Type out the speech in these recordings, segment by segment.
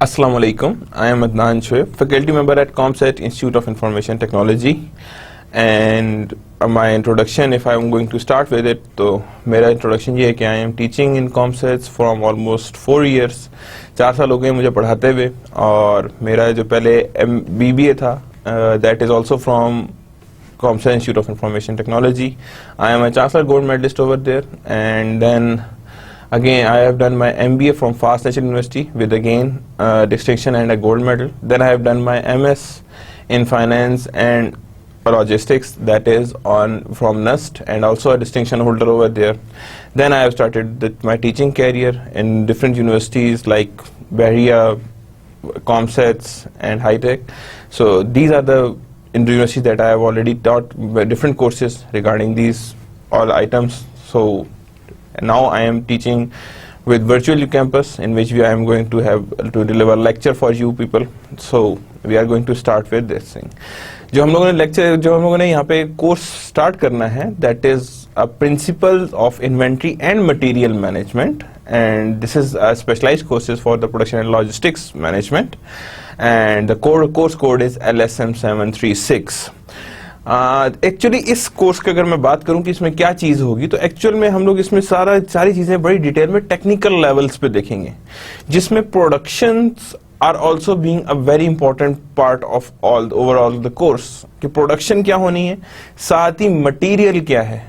Assalamu alaikum. I am Adnan Shoaib, faculty member at ComSet Institute of Information Technology. And my introduction, if I am going to start with it, तो मेरा introduction ये है कि I am teaching in ComSet from almost 4 years. 4 साल हो गए मुझे पढ़ाते हुए, और मेरा जो पहले BBA था, that is also from ComSet Institute of Information Technology. I am a Chancellor Gold Medalist over there, and then again, I have done my MBA from Fast National University with again distinction and a gold medal. Then I have done my MS in Finance and Logistics, that is from NUST, and also a distinction holder over there. Then I have started my teaching career in different universities like Bahria, ComSets, and High Tech. So these are the universities that I have already taught different courses regarding these all items. So now I am teaching with virtual UCampus, in which I am going to have to deliver a lecture for you people. So we are going to start with this thing. जो हम लोगों ने यहाँ पे course start करना है, that is a principles of inventory and material management, and this is a specialized courses for the production and logistics management, and the course code is LSM 736. Actually इस course की अगर मैं बात करूं कि इसमें क्या चीज होगी, तो एक्चुअल में हम लोग इसमें सारी चीजें बड़ी डिटेल में टेक्निकल लेवल्स पे देखेंगे, जिसमें productions are also being a very important part of all overall the course, कि प्रोडक्शन क्या होनी है, साथ ही मटेरियल क्या है.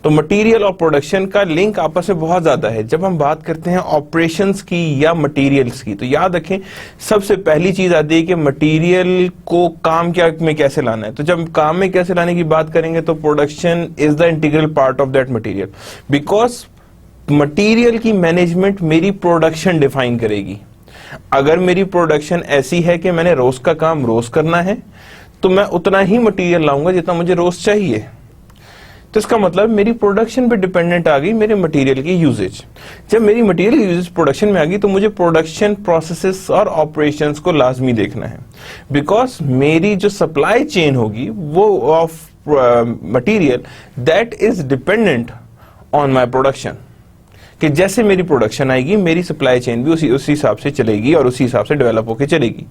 तो मटेरियल और प्रोडक्शन का लिंक आपस में बहुत ज्यादा है. जब हम बात करते हैं ऑपरेशंस की या मटेरियल्स की, तो याद रखें सबसे पहली चीज आती है कि मटेरियल को काम में कैसे लाना है. तो जब काम में कैसे लाने की बात करेंगे, तो production is the integral part of that material, because material की मैनेजमेंट मेरी प्रोडक्शन डिफाइन करेगी. अगर मेरी प्रोडक्शन ऐसी है कि मैंने रोज का काम रोज करना है, तो मैं उतना ही मटेरियल लाऊंगा जितना मुझे रोज चाहिए. तो इसका मतलब मेरी प्रोडक्शन पे डिपेंडेंट आ गई मेरे मटेरियल की यूजेज. जब मेरी मटेरियल की यूजेज प्रोडक्शन में आ गई, तो मुझे प्रोडक्शन प्रोसेसेस और ऑपरेशंस को लाजमी देखना है, बिकॉज मेरी जो सप्लाई चेन होगी वो of material that is dependent on my production. कि जैसे मेरी प्रोडक्शन आएगी, मेरी सप्लाई चेन भी उसी हिसाब से चलेगी और उसी हिसाब से डेवलप होकर चलेगी.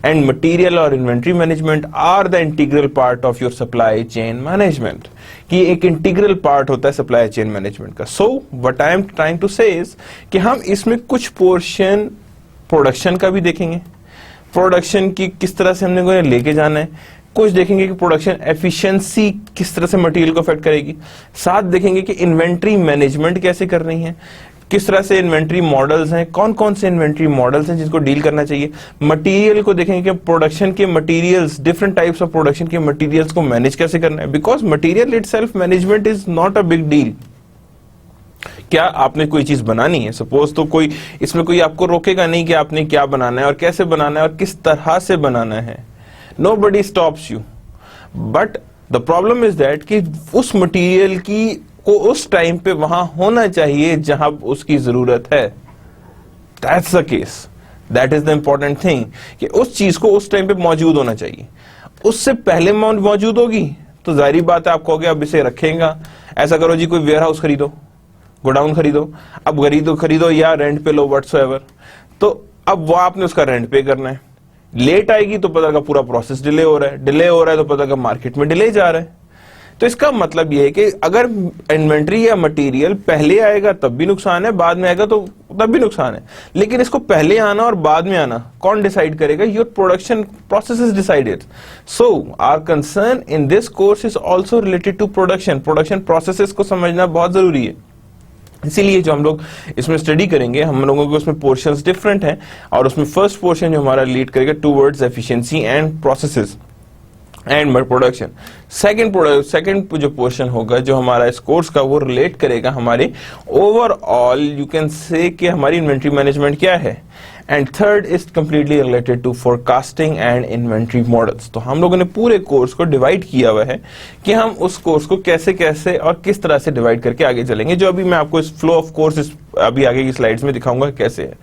एंड मटेरियल और inventory management are the integral part of your supply chain management, कि एक इंटीग्रल पार्ट होता है सप्लाई चेन मैनेजमेंट का. So what I am trying to say is कि हम इसमें कुछ पोर्शन प्रोडक्शन का भी देखेंगे, प्रोडक्शन की किस तरह से हमने लेके जाना है. कुछ देखेंगे कि प्रोडक्शन एफिशिएंसी किस तरह से मटेरियल को अफेक्ट करेगी. साथ देखेंगे कि इन्वेंट्री मैनेजमेंट कैसे कर रही है, किस तरह से इन्वेंट्री मॉडल्स हैं, कौन कौन से इन्वेंट्री मॉडल्स हैं जिसको डील करना चाहिए. मटेरियल को देखेंगे कि प्रोडक्शन के materials, different types of production के मटेरियल्स को मैनेज कैसे करना है, because material itself management is not a big deal. क्या आपने कोई चीज बनानी है, सपोज, तो कोई इसमें कोई आपको रोकेगा नहीं कि आपने क्या बनाना है और कैसे बनाना है और किस तरह से बनाना है. Nobody stops you, but the problem is that कि उस मटेरियल की को उस टाइम पे वहां होना चाहिए जहां उसकी जरूरत है. That's the case. That is the important thing, कि उस चीज को उस टाइम पे मौजूद होना चाहिए. उससे पहले मौजूद होगी तो जाहिर बात है आप कहोगे अब इसे रखेगा. ऐसा करो जी, कोई वेयर हाउस खरीदो, गोडाउन खरीदो, अब खरीदो या रेंट पे लो, व्हाटसोएवर. तो अब वो आपने उसका रेंट पे करना है. लेट आएगी तो पता लगा पूरा प्रोसेस डिले हो रहा है तो पता लगा मार्केट में डिले जा रहा है. तो इसका मतलब यह है कि अगर इन्वेंट्री या मटेरियल पहले आएगा तब भी नुकसान है, बाद में आएगा तो तब भी नुकसान है. लेकिन इसको पहले आना और बाद में आना कौन डिसाइड करेगा? Your production process is decided. So our concern in this course is also related to production processes को समझना बहुत जरूरी है. इसीलिए जो हम लोग इसमें स्टडी करेंगे, हम लोगों के उसमें पोर्शंस डिफरेंट हैं, और उसमें फर्स्ट पोर्शन जो हमारा लीड करेगा towards efficiency and processes and production. Second जो पोर्शन होगा जो हमारा इस कोर्स का, वो रिलेट करेगा हमारे ओवरऑल यू कैन से कि हमारी इन्वेंट्री मैनेजमेंट क्या है. And third is completely related to forecasting and inventory models. तो हम लोगों ने पूरे कोर्स को डिवाइड किया हुआ है कि हम उस कोर्स को कैसे कैसे और किस तरह से डिवाइड करके आगे चलेंगे, जो अभी मैं आपको इस फ्लो ऑफ कोर्स अभी आगे की स्लाइड्स में दिखाऊंगा कैसे है.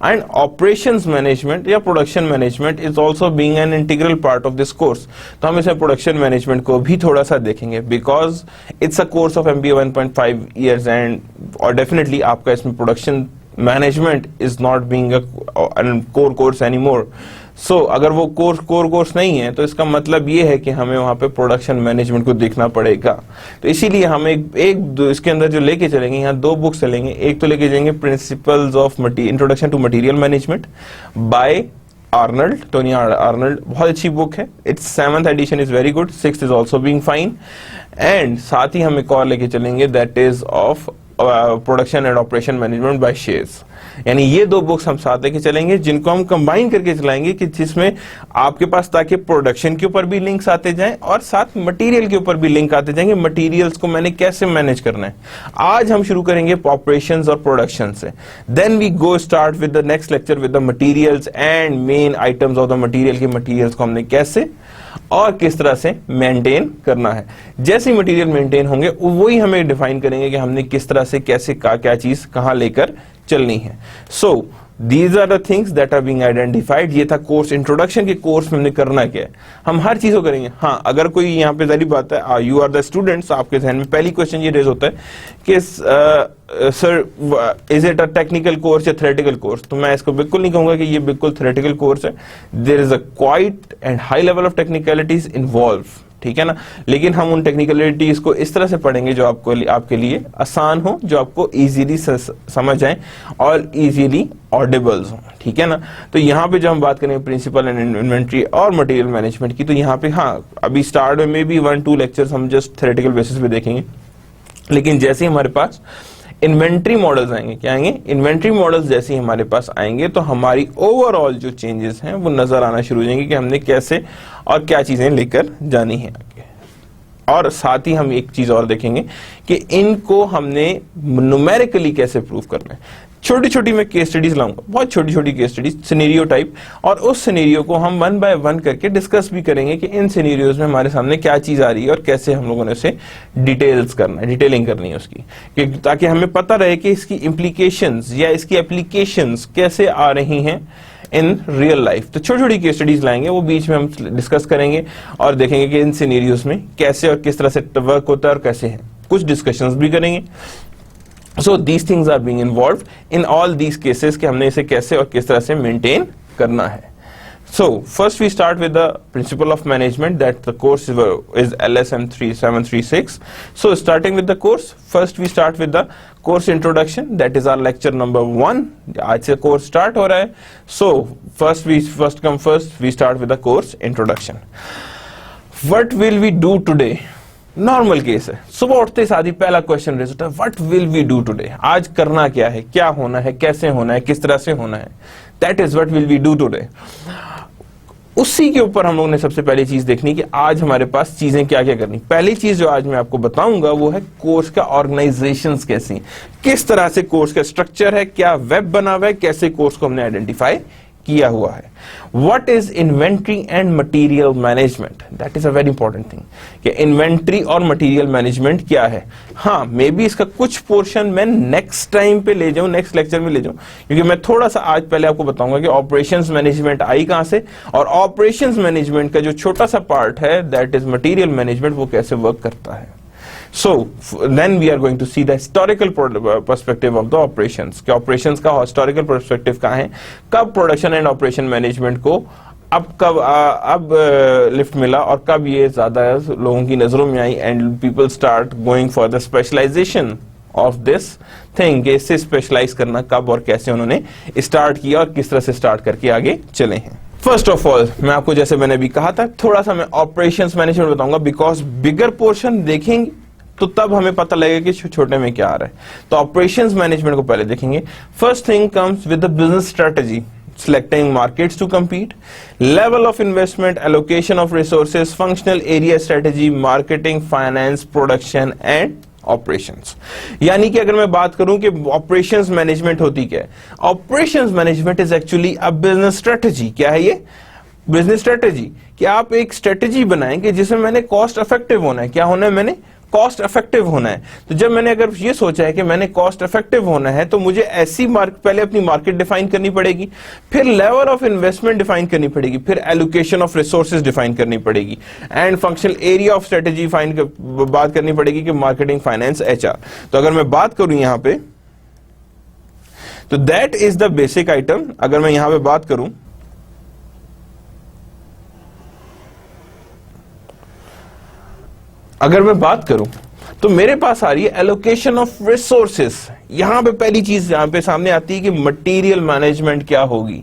एंड ऑपरेशंस मैनेजमेंट या production management is also being an integral part of this course. तो हम इसमें प्रोडक्शन मैनेजमेंट को भी थोड़ा सा देखेंगे, because it's a course of MBA 1.5 years, and और डेफिनेटली आपका इसमें production management is not being a core course anymore. So अगर वो कोर कोर्स नहीं है तो इसका मतलब ये है कि हमें वहां पे प्रोडक्शन मैनेजमेंट को देखना पड़ेगा. तो इसीलिए हम इसके अंदर जो लेके चलेंगे, यहाँ 2 बुक्स चलेंगे. एक तो लेके जाएंगे principles of introduction to material management by Arnold, Tony Arnold. बहुत अच्छी बुक है. It's 7th edition is very good, 6th is also being fine. And साथ ही हम एक और लेके चलेंगे, that is of production and operation management by shares. यानी ये 2 बुक्स हम साथ लेके चलेंगे, जिनको हम कंबाइन करके चलाएंगे, कि जिसमें आपके पास ताकि प्रोडक्शन के ऊपर भी लिंक्स आते जाएं और साथ मटेरियल के ऊपर भी लिंक आते जाएंगे, मटेरियल्स को मैंने कैसे मैनेज करना है. आज हम शुरू करेंगे ऑपरेशंस और प्रोडक्शन से. Then we go start with the next lecture with the materials and main items of the material. के मटेरियल्स को हमने कैसे और किस तरह से मेंटेन करना है. जैसे मटेरियल मेंटेन होंगे वही हमें डिफाइन करेंगे कि हमने किस तरह से कैसे क्या चीज कहां लेकर चलनी है. So these are the things that are being identified. ये था कोर्स इंट्रोडक्शन के कोर्स में हमने करना क्या है. हम हर चीज को करेंगे. हाँ, अगर कोई यहाँ पे जारी बात है, यू आर द स्टूडेंट्स, आपके ध्यान में पहली क्वेश्चन ये रेज होता है कि sir is it a technical course या थ्योरेटिकल कोर्स. तो मैं इसको बिल्कुल नहीं कहूंगा कि ये बिल्कुल थ्योरेटिकल कोर्स है. There is a quite and high level of technicalities involve. ठीक है ना. लेकिन हम उन टेक्निकलिटीज को इस तरह से पढ़ेंगे जो आपके लिए आसान हो, जो आपको इजीली समझ आए और इजीली ऑडिबल्स हो. ठीक है ना. तो यहाँ पे जब हम बात करेंगे प्रिंसिपल एंड इन्वेंट्री और मटेरियल मैनेजमेंट की, तो यहाँ पे हाँ अभी स्टार्ट में भी 1-2 लेक्चर्स हम जस्ट थ्योरेटिकल बेसिस पे देखेंगे. लेकिन जैसे ही हमारे पास इन्वेंट्री मॉडल्स आएंगे, क्या आएंगे, इन्वेंट्री मॉडल्स जैसे ही हमारे पास आएंगे तो हमारी ओवरऑल जो चेंजेस हैं वो नजर आना शुरू हो जाएंगे कि हमने कैसे और क्या चीजें लेकर जानी है आगे. और साथ ही हम एक चीज और देखेंगे कि इनको हमने न्यूमेरिकली कैसे प्रूव करना है. छोटी छोटी मैं केस स्टडीज लाऊंगा, बहुत छोटी छोटी केस स्टडीज, सिनेरियो टाइप, और उस सिनेरियो को हम 1 by 1 करके डिस्कस भी करेंगे कि इन सिनेरियोज में हमारे सामने क्या चीज आ रही है और कैसे हम लोगों ने उसे डिटेलिंग करनी है उसकी, ताकि हमें पता रहे कि इसकी इम्प्लीकेशंस या इसकी एप्लीकेशंस कैसे आ रही हैं इन रियल लाइफ. तो छोटी छोटी केस स्टडीज लाएंगे, वो बीच में हम डिस्कस करेंगे और देखेंगे कि इन सिनेरियोज में कैसे और किस तरह से वर्क होता है और कैसे है. कुछ डिस्कशंस भी करेंगे. So these things are being involved in all these cases कि हमने इसे कैसे और किस तरह से मेंटेन करना है. So first we start with the principle of management, that the course is LSM 3736. So starting with the course, first we start with the course introduction, that is our lecture number 1. आज से course start हो रहा है. So first come first, we start with the course introduction. What will we do today? Normal case है. सुबह उठते ही आदि पहला क्वेश्चन रेज होता है, what will we do today. आज करना क्या है, क्या होना है, कैसे होना है, किस तरह से होना है. That is what will we do today. उसी के ऊपर हम लोगों ने सबसे पहली चीज देखनी कि आज हमारे पास चीजें क्या क्या करनी. पहली चीज जो आज मैं आपको बताऊंगा वो है कोर्स का ऑर्गेनाइजेशंस कैसी, किस तरह से कोर्स का स्ट्रक्चर है, क्या वेब बना हुआ है, कैसे कोर्स को हमने आइडेंटिफाई किया हुआ है. What is inventory and material management? That is a very important thing. कि इन्वेंट्री और मटेरियल मैनेजमेंट क्या है. हाँ, मे बी इसका कुछ पोर्शन मैं नेक्स्ट टाइम पे ले जाऊं, नेक्स्ट लेक्चर में ले जाऊं, क्योंकि मैं थोड़ा सा आज पहले आपको बताऊंगा कि ऑपरेशंस मैनेजमेंट आई कहां से, और ऑपरेशंस मैनेजमेंट का जो छोटा सा पार्ट है दैट इज मटेरियल मैनेजमेंट, वो कैसे वर्क करता है. So then we are going to see the historical perspective of the operations. कि operations का historical perspective कहाँ है, कब production and operation management को अब लिफ्ट मिला और कब ये ज्यादा लोगों की नजरों में आई, and people start going for the specialization of this thing, कि इससे स्पेशलाइज करना कब और कैसे उन्होंने स्टार्ट किया और किस तरह से स्टार्ट करके आगे चले हैं. फर्स्ट ऑफ ऑल मैं आपको, जैसे मैंने भी कहा था, थोड़ा सा मैं ऑपरेशंस मैनेजमेंट बताऊंगा, बिकॉज बिगर पोर्शन देखेंगे तो तब हमें पता लगेगा कि छोटे में क्या आ रहा है. तो ऑपरेशंस मैनेजमेंट को पहले देखेंगे. First thing comes with the business strategy, selecting markets to compete, level of investment, allocation of resources, functional area strategy, marketing, finance, production and operations. यानी कि अगर मैं बात करूं कि ऑपरेशंस मैनेजमेंट होती क्या है, operations management is actually a business strategy. क्या है ये बिजनेस स्ट्रेटजी? कि आप एक स्ट्रेटजी बनाएंगे जिसमें मैंने कॉस्ट इफेक्टिव होना है. क्या होना है, मैंने कॉस्ट इफेक्टिव होना है. तो जब मैंने अगर ये सोचा है कि मैंने कॉस्ट इफेक्टिव होना है, तो मुझे ऐसी पहले अपनी मार्केट डिफाइन करनी पड़ेगी, फिर लेवल ऑफ इन्वेस्टमेंट डिफाइन करनी पड़ेगी, फिर एलोकेशन ऑफ रिसोर्सेज डिफाइन करनी पड़ेगी, and functional area of strategy बात करनी पड़ेगी कि मार्केटिंग, फाइनेंस, एचआर. तो अगर मैं बात करूं यहां पे, तो that is the basic item. अगर मैं यहां पे बात करूं, तो मेरे पास आ रही है एलोकेशन ऑफ रिसोर्सेस। यहां पे पहली चीज यहां पे सामने आती है कि मटेरियल मैनेजमेंट क्या होगी,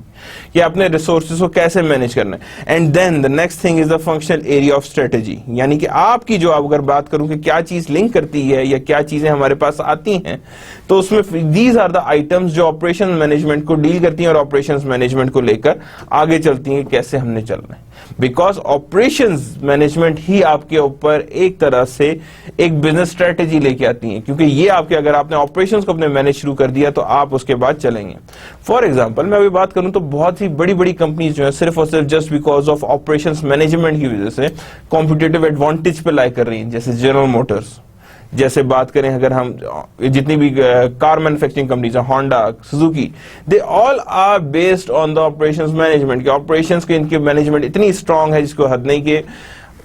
कि आपने रिसोर्सेज को कैसे मैनेज करना है। And then the next thing is the functional area of strategy, यानी कि आपकी जो अगर बात करूं कि क्या चीज लिंक करती है या क्या चीजें हमारे पास आती हैं, तो उसमें दीज आर द आइटम्स जो ऑपरेशन मैनेजमेंट को डील करती हैं और ऑपरेशंस मैनेजमेंट को लेकर आगे चलती हैं, कैसे हमने चलना है। बिकॉज ऑपरेशंस मैनेजमेंट ही आपके ऊपर एक तरह से एक बिजनेस स्ट्रेटेजी लेके आती है, क्योंकि ये आपके, अगर आपने ऑपरेशंस को अपने मैनेज शुरू कर दिया तो आप उसके बाद चलेंगे। फॉर एग्जांपल मैं अभी बात करूं तो बहुत ही बड़ी बड़ी कंपनीज जो है सिर्फ और सिर्फ just because of operations management की वजह से कॉम्पिटिटिव एडवांटेज पे लाई कर रही हैं, जैसे जनरल मोटर्स। जैसे बात करें अगर हम जितनी भी कार मैन्युफैक्चरिंग कंपनीज हैं, Honda, Suzuki, they all are based on the operations management. के ऑपरेशंस के इनके मैनेजमेंट इतनी स्ट्रांग है जिसको हद नहीं के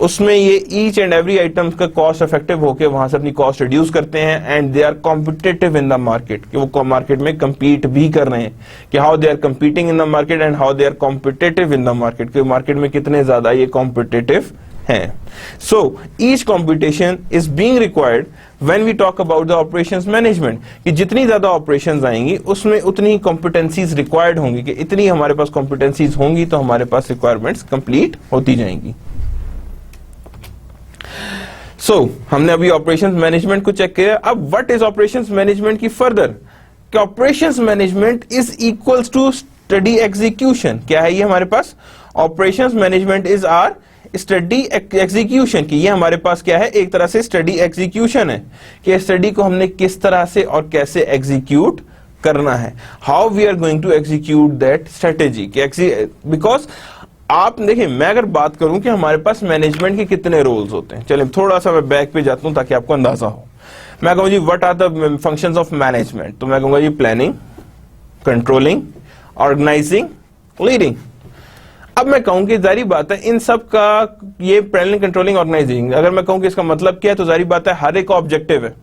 उसमें ये ईच एंड एवरी आइटम का कॉस्ट इफेक्टिव होकर वहां से अपनी कॉस्ट रिड्यूस करते हैं। And they are competitive in the market, कि वो मार्केट में कंपीट भी कर रहे हैं, कि how they are competing in the market and how they are competitive in the market, कि मार्केट में कितने ज्यादा ये कॉम्पिटिटिव हैं। So each competition is being required when we talk about the operations management, कि जितनी ज्यादा ऑपरेशंस आएंगी उसमें उतनी कॉम्पिटेंसीज रिक्वायर्ड होंगी, कि इतनी हमारे पास कॉम्पिटेंसीज होंगी तो हमारे पास रिक्वायरमेंट्स कंप्लीट होती जाएंगी। हमने अभी ऑपरेशंस मैनेजमेंट को चेक किया। अब व्हाट इज ऑपरेशंस मैनेजमेंट की फर्दर, कि operations management is equals to study execution. क्या है ये हमारे पास? Operations management is are study execution, की ये हमारे पास क्या है? एक तरह से स्टडी एग्जीक्यूशन है, कि स्टडी को हमने किस तरह से और कैसे एग्जीक्यूट करना है, how we are going to execute that strategy. Because आप देखिए, मैं अगर बात करूं कि हमारे पास मैनेजमेंट के कितने रोल्स होते हैं, चलिए थोड़ा सा मैं बैक पे जाता हूं ताकि आपको अंदाजा हो। मैं कहूंगा जी what are the functions of management, तो मैं कहूंगा जी प्लानिंग, कंट्रोलिंग, ऑर्गेनाइजिंग, लीडिंग। अब मैं कहूं कि जारी बात है इन सब का ये प्लानिंग, कंट्रोलिंग, ऑर्गेनाइजिंग, अगर मैं कहूं कि इसका मतलब क्या है, तो जारी बात है हर एक का ऑब्जेक्टिव है।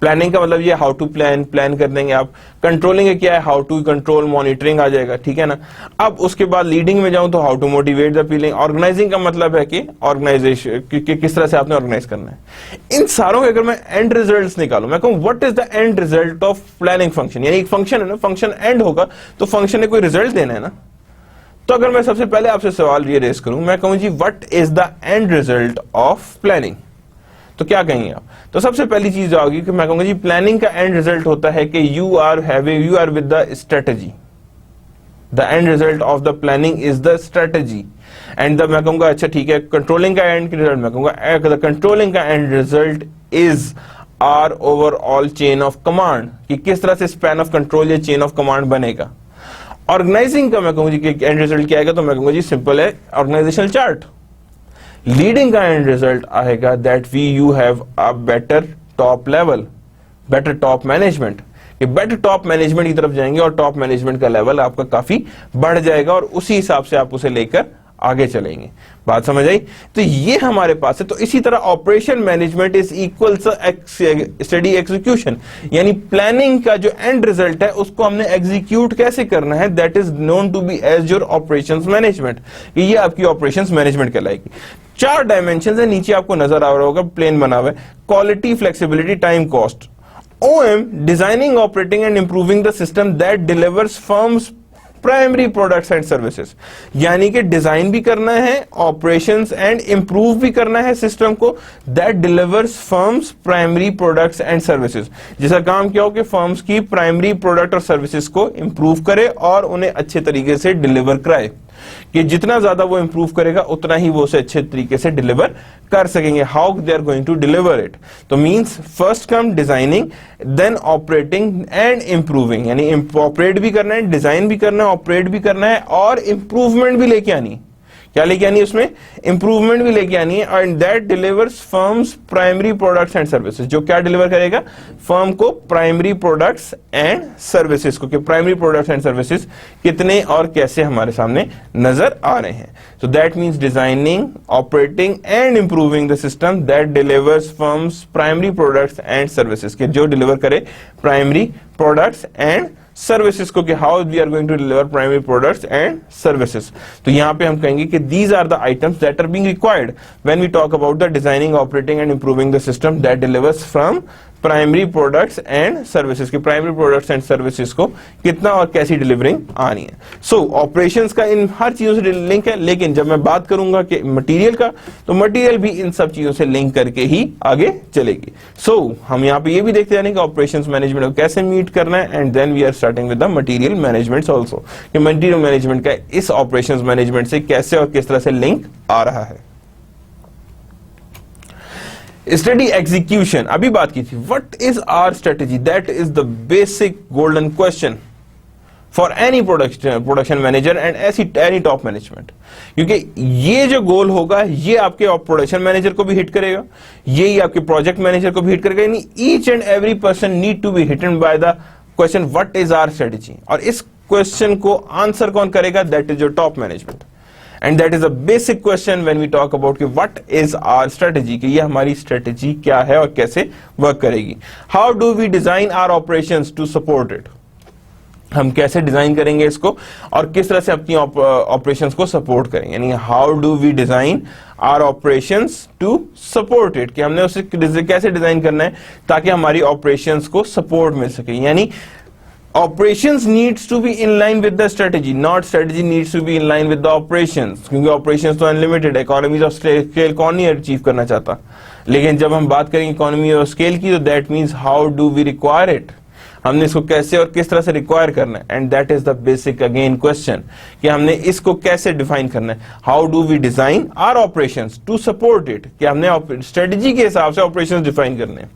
प्लानिंग का मतलब ये हाउ टू प्लान कर देंगे आप। कंट्रोलिंग का क्या है? हाउ टू कंट्रोल, मॉनिटरिंग आ जाएगा, ठीक है ना। अब उसके बाद लीडिंग में जाऊं तो how to motivate the feeling. Organising का मतलब है कि ऑर्गेनाइजेशन किस तरह से आपने ऑर्गेनाइज करना है। इन सारों के अगर मैं एंड रिजल्ट्स निकालूं, मैं कहूं what is the end result of planning function, यानी एक फंक्शन है ना, फंक्शन एंड होगा तो फंक्शन ने कोई रिजल्ट देना है ना। तो अगर मैं सबसे पहले आपसे सवाल ये रेस करूं, मैं कहूं जी what is the end result of planning, तो क्या कहेंगे आप? तो सबसे पहली चीज जो होगी कि मैं कहूंगा जी प्लानिंग का एंड रिजल्ट होता है कि you are with the strategy. The end result of the planning is the strategy. And मैं कहूंगा अच्छा ठीक है, कंट्रोलिंग का एंड रिजल्ट, मैं कहूंगा द कंट्रोलिंग का end result is our overall chain of command, कि किस तरह से स्पैन ऑफ कंट्रोल या चेन ऑफ कमांड बनेगा। ऑर्गेनाइजिंग का मैं कहूंगा जी एंड रिजल्ट क्या आएगा, तो मैं कहूंगा जी सिंपल है, ऑर्गेनाइजेशनल चार्ट। लीडिंग का एंड रिजल्ट आएगा that you have a better top level, better top management, कि बेटर टॉप मैनेजमेंट की तरफ जाएंगे और टॉप मैनेजमेंट का लेवल आपका काफी बढ़ जाएगा और उसी हिसाब से आप उसे लेकर आगे चलेंगे। बात समझ आई? तो ये हमारे पास है। तो इसी तरह operation management is equal study execution, यानी प्लानिंग का जो एंड रिजल्ट है उसको हमने एग्जीक्यूट कैसे करना है, that is known to be as your operations management. ये आपकी ऑपरेशंस मैनेजमेंट कहलाएगी। 4 डायमेंशन है, नीचे आपको नजर आ रहा होगा, प्लेन बना हुआ है, quality, flexibility, time, cost. OM, designing, operating and improving the system that delivers firms primary products and services, यानी कि डिजाइन भी करना है, ऑपरेशंस एंड इंप्रूव भी करना है सिस्टम को, that delivers firms primary products and services. जिसका काम क्या हो कि फर्म्स की प्राइमरी प्रोडक्ट और सर्विसेज को इंप्रूव करे और उन्हें अच्छे तरीके से डिलीवर कराए, कि जितना ज्यादा वो इंप्रूव करेगा उतना ही वो उसे अच्छे तरीके से डिलीवर कर सकेंगे। How they are going to deliver it, तो means first come designing, then operating and improving, यानी ऑपरेट भी करना है, डिजाइन भी करना है, ऑपरेट भी करना है और इंप्रूवमेंट भी लेके आनी है। क्या लेके आनी है? उसमें इंप्रूवमेंट भी लेके आनी है। And that delivers firms primary products and services, जो क्या डिलीवर करेगा? फर्म को प्राइमरी प्रोडक्ट्स एंड सर्विसेज को, कि प्राइमरी प्रोडक्ट्स एंड सर्विसेज कितने और कैसे हमारे सामने नजर आ रहे हैं। So that means designing, operating and improving the system that delivers firms primary products and services, के जो डिलीवर करे प्राइमरी प्रोडक्ट्स एंड सर्विसेज को कि how we are going to deliver primary products and services. तो यहां पे हम कहेंगे कि these are the items that are being required when we talk about the designing, operating and improving the system that delivers from primary products and services की primary products and services को कितना और कैसी डिलीवरिंग आनी है। सो operations का इन हर चीजों से लिंक है, लेकिन जब मैं बात करूंगा कि मटेरियल का, तो मटेरियल भी इन सब चीजों से लिंक करके ही आगे चलेगी। सो हम यहाँ पे ये भी देखते जाने कि ऑपरेशंस मैनेजमेंट को कैसे मीट करना है, and then we are starting with the material management also, कि मटेरियल मैनेजमेंट का इस ऑपरेशंस मैनेजमेंट से कैसे और किस तरह से लिंक आ रहा है। स्टडी एग्जीक्यूशन अभी बात की थी। What is our strategy? That is the basic golden question for any production manager and any top management, क्योंकि ये जो गोल होगा ये आपके प्रोडक्शन मैनेजर को भी हिट करेगा, यही आपके प्रोजेक्ट मैनेजर को भी हिट करेगा। यानी each and every person need to be hitten by the question what is our strategy, और इस क्वेश्चन को आंसर कौन करेगा? That is your top management. And that is a basic question when we talk about कि what is our strategy, कि ये हमारी strategy क्या है और कैसे वर्क करेगी। How do we design our operations to support it, हम कैसे डिजाइन करेंगे इसको और किस तरह से अपनी ऑपरेशंस को सपोर्ट करेंगे। यानी how do we design our operations to support it, कि हमने उसे कैसे डिजाइन करना है ताकि हमारी ऑपरेशंस को सपोर्ट मिल सके। यानी operations needs to be in line with the strategy, not strategy needs to be in line with the operations, क्योंकि operations तो unlimited है, economies of scale कौन नहीं अचीव करना चाहता। लेकिन जब हम बात करेंगे economy of scale की, तो that means how do we require it, हमने इसको कैसे और किस तरह से रिक्वायर करना है। And that is the basic again question, कि हमने इसको कैसे डिफाइन करना है। How do we design our operations to support it, कि हमने स्ट्रेटेजी के हिसाब से ऑपरेशंस डिफाइन करने हैं।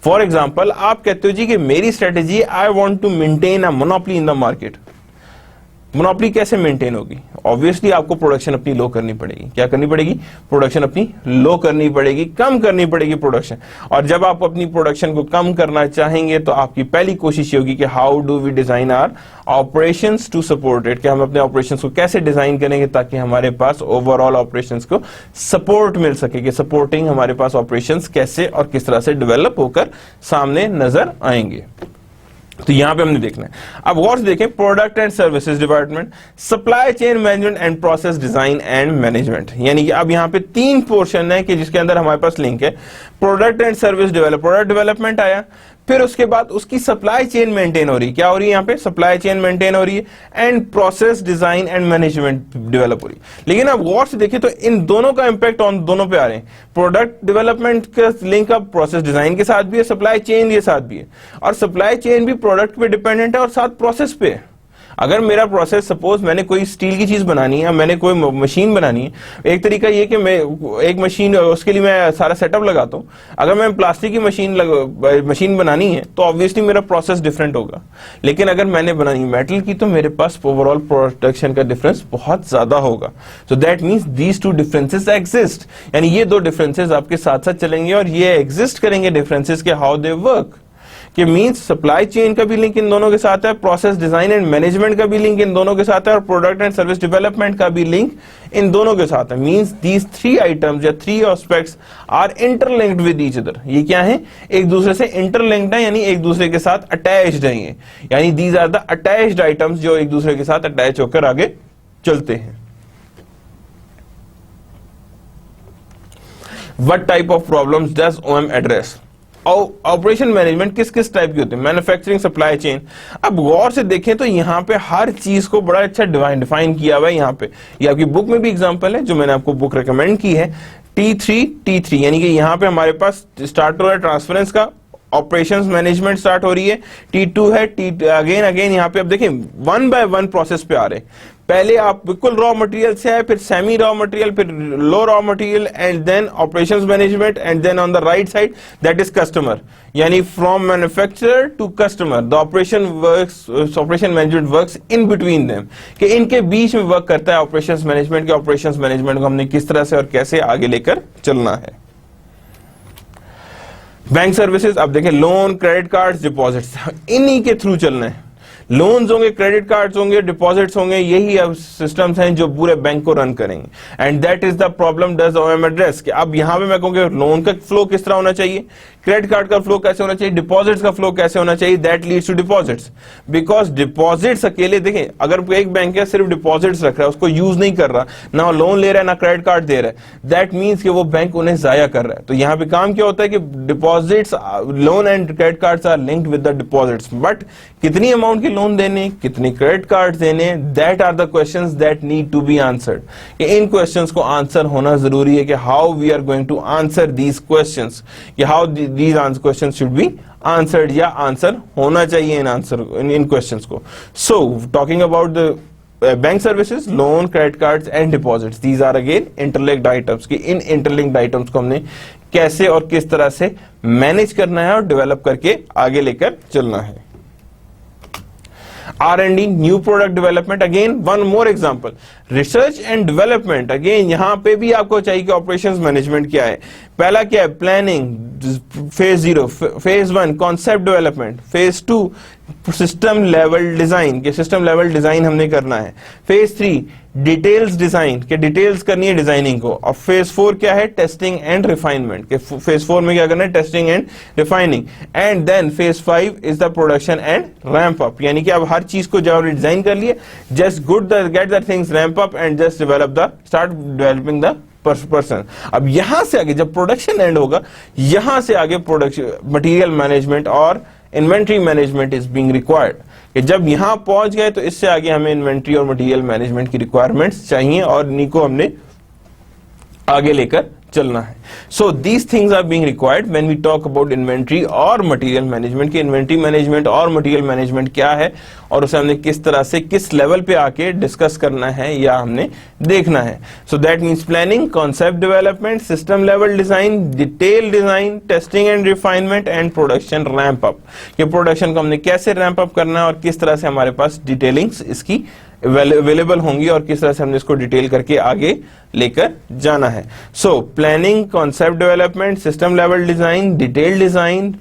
फॉर एग्जाम्पल, आप कहते हो जी कि मेरी strategy, I want to maintain a monopoly in the market. Monopoly कैसे मेंटेन होगी? ऑब्वियसली आपको प्रोडक्शन अपनी लो करनी पड़ेगी। क्या करनी पड़ेगी? प्रोडक्शन अपनी लो करनी पड़ेगी, कम करनी पड़ेगी प्रोडक्शन। और जब आप अपनी प्रोडक्शन को कम करना चाहेंगे तो आपकी पहली कोशिश होगी कि how do we design our operations to support it, कि हम अपने ऑपरेशंस को कैसे डिजाइन करेंगे ताकि हमारे पास ओवरऑल ऑपरेशंस को सपोर्ट मिल सके, कि सपोर्टिंग हमारे पास ऑपरेशंस कैसे और किस तरह से डेवलप होकर सामने नजर आएंगे। तो यहां पे हमने देखना है। अब गौर से देखें, product and services department, supply chain management and process design and management. यानी कि अब यहां पे 3 पोर्शन है कि जिसके अंदर हमारे पास लिंक है। Product and service develop, product development आया, फिर उसके बाद उसकी सप्लाई चेन मेंटेन हो रही है। क्या हो रही है? यहाँ पे सप्लाई चेन मेंटेन हो रही है, and process design and management develop हो रही है। लेकिन अब गौर से देखिए तो इन दोनों का इंपैक्ट ऑन दोनों पे आ रहे हैं। प्रोडक्ट डेवलपमेंट का लिंक अब प्रोसेस डिजाइन के साथ भी है, सप्लाई चेन के साथ भी है, और सप्लाई चेन भी प्रोडक्ट पे डिपेंडेंट है और साथ प्रोसेस पे है। अगर मेरा प्रोसेस, सपोज मैंने कोई स्टील की चीज बनानी है, मैंने कोई मशीन बनानी है, एक तरीका ये कि मैं एक मशीन, उसके लिए मैं सारा सेटअप लगाता हूं। अगर मैं प्लास्टिक की मशीन बनानी है तो ऑब्वियसली मेरा प्रोसेस डिफरेंट होगा। लेकिन अगर मैंने बनानी मेटल की तो मेरे पास ओवरऑल प्रोडक्शन का डिफरेंस बहुत ज्यादा होगा। सो that means these two differences exist, यानी ये 2 डिफरेंसेस आपके साथ साथ चलेंगे और ये एग्जिस्ट करेंगे डिफरेंसेस के हाउ दे वर्क, कि मींस सप्लाई चेन का भी लिंक इन दोनों के साथ है, प्रोसेस डिजाइन एंड मैनेजमेंट का भी लिंक इन दोनों के साथ है, और प्रोडक्ट एंड सर्विस डेवलपमेंट का भी लिंक इन दोनों के साथ है। मींस दीज 3 आइटम्स या 3 aspects are interlinked with each other. ये क्या है? एक दूसरे से इंटरलिंक्ड है, यानी एक दूसरे के साथ अटैच्ड है ये। यानी these are the attached items जो एक दूसरे के साथ अटैच होकर आगे चलते हैं। What type of problems does OM address? Operation management किस किस टाइप की होती है? Manufacturing, supply chain. अब गौर से देखें तो यहाँ पे हर चीज को बड़ा अच्छा डिफाइन किया हुआ है। यहाँ पे ये आपकी बुक में भी एग्जांपल है जो मैंने आपको बुक रेकमेंड की है, T3, यानी कि यहाँ पे हमारे पास स्टार्ट हो रहा है ट्रांसफरेंस का, ऑपरेशंस मैनेजमेंट स्टार्ट हो रही है, T2 है, अगेन यहाँ पे अब देखें 1 by 1 प्रोसेस पे आ रहे हैं। पहले आप बिल्कुल रॉ मटेरियल से आए, फिर सेमी रॉ मटेरियल, फिर low raw material, and then operations management, and then on the right side that is customer. यानी from manufacturer to customer the operation management works in between them, कि इनके बीच में work करता है operations management के। Operations management को हमने किस तरह से और कैसे आगे लेकर चलना है। बैंक सर्विसेज, अब देखें लोन, क्रेडिट कार्ड्स, डिपॉजिट्स, इन्हीं के थ्रू चलना है। लोन्स होंगे, क्रेडिट कार्ड्स होंगे, डिपॉजिट्स होंगे, यही अब सिस्टम्स हैं जो पूरे बैंक को रन करेंगे। And that is the problem does OM address, कि अब यहां पे मैं कहूंगा लोन का फ्लो किस तरह होना चाहिए, क्रेडिट कार्ड का फ्लो कैसे होना चाहिए, डिपॉजिट्स का फ्लो कैसे होना चाहिए, that leads to deposits. Because deposits अकेले देखें, अगर एक बैंक है सिर्फ डिपॉजिट्स रख रहा है, उसको यूज नहीं कर रहा, ना लोन ले रहा है ना क्रेडिट कार्ड दे रहा है, दैट मीन्स कि वो बैंक उन्हें जाया कर रहा है। तो यहां पे काम क्या होता है कि deposits, loan and credit cards are linked with the deposits, but कितनी अमाउंट के लोन देने, कितने क्रेडिट कार्ड देने, that are the questions that need to be answered. इन क्वेश्चंस को आंसर होना जरूरी है कि how we are going to answer these questions, कि how these questions should be answered, या आंसर होना चाहिए इन क्वेश्चंस को। So talking about the bank services, loan, credit cards and deposits, these are again interlinked items, कि इन interlinked items को हमने कैसे और किस तरह से मैनेज करना है और डेवलप करके आगे लेकर चलना है। R&D, new product development, again one more example, research and development, again यहां पे भी आपको चाहिए कि ऑपरेशंस मैनेजमेंट क्या है। पहला क्या है, planning, phase 0, phase 1 concept development, phase 2 system level design, के सिस्टम लेवल डिजाइन हमने करना है, फेज 3 डिटेल्स डिजाइन, के डिटेल्स करनी है डिजाइनिंग को, और फेज 4 क्या है, टेस्टिंग एंड रिफाइनमेंट, के फेज 4 में क्या करना है, testing and refining, and then phase 5 is the production and ramp up, यानी कि अब हर चीज को जब डिजाइन कर लिए, just good get the things ramp up and just start developing the person. अब यहां से आगे जब प्रोडक्शन एंड होगा, यहां से आगे प्रोडक्शन, मटेरियल मैनेजमेंट और inventory management is being required, कि जब यहां पहुंच गए तो इससे आगे हमें इन्वेंट्री और मटेरियल मैनेजमेंट की रिक्वायरमेंट्स चाहिए, और इन्हीं को हमने आगे लेकर चलना है। So these things are being required when we talk about inventory और मटेरियल मैनेजमेंट, की इन्वेंट्री मैनेजमेंट और मटेरियल मैनेजमेंट क्या है, और उसे हमने किस तरह से किस लेवल पे आके डिस्कस करना है या हमने देखना है। So that means planning, concept development, system level design, detail design, testing and refinement and production ramp up, कि प्रोडक्शन को हमने कैसे रैंप अप करना है और किस तरह से हमारे पास डिटेलिंग्स इसकी अवेलेबल होंगी और किस तरह से हमने इसको डिटेल करके आगे लेकर जाना है। So planning, concept development, system level design, detail design,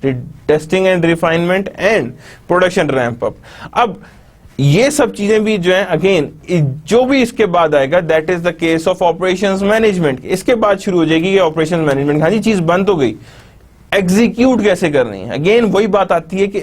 testing and refinement and production ramp up. अब ये सब चीजें भी जो है अगेन जो भी इसके बाद आएगा, that is the case of operations management. इसके बाद शुरू हो जाएगी ये ऑपरेशंस मैनेजमेंट। हाँ जी, चीज बंद हो गई, एग्जीक्यूट कैसे करनी है। अगेन वही बात आती है कि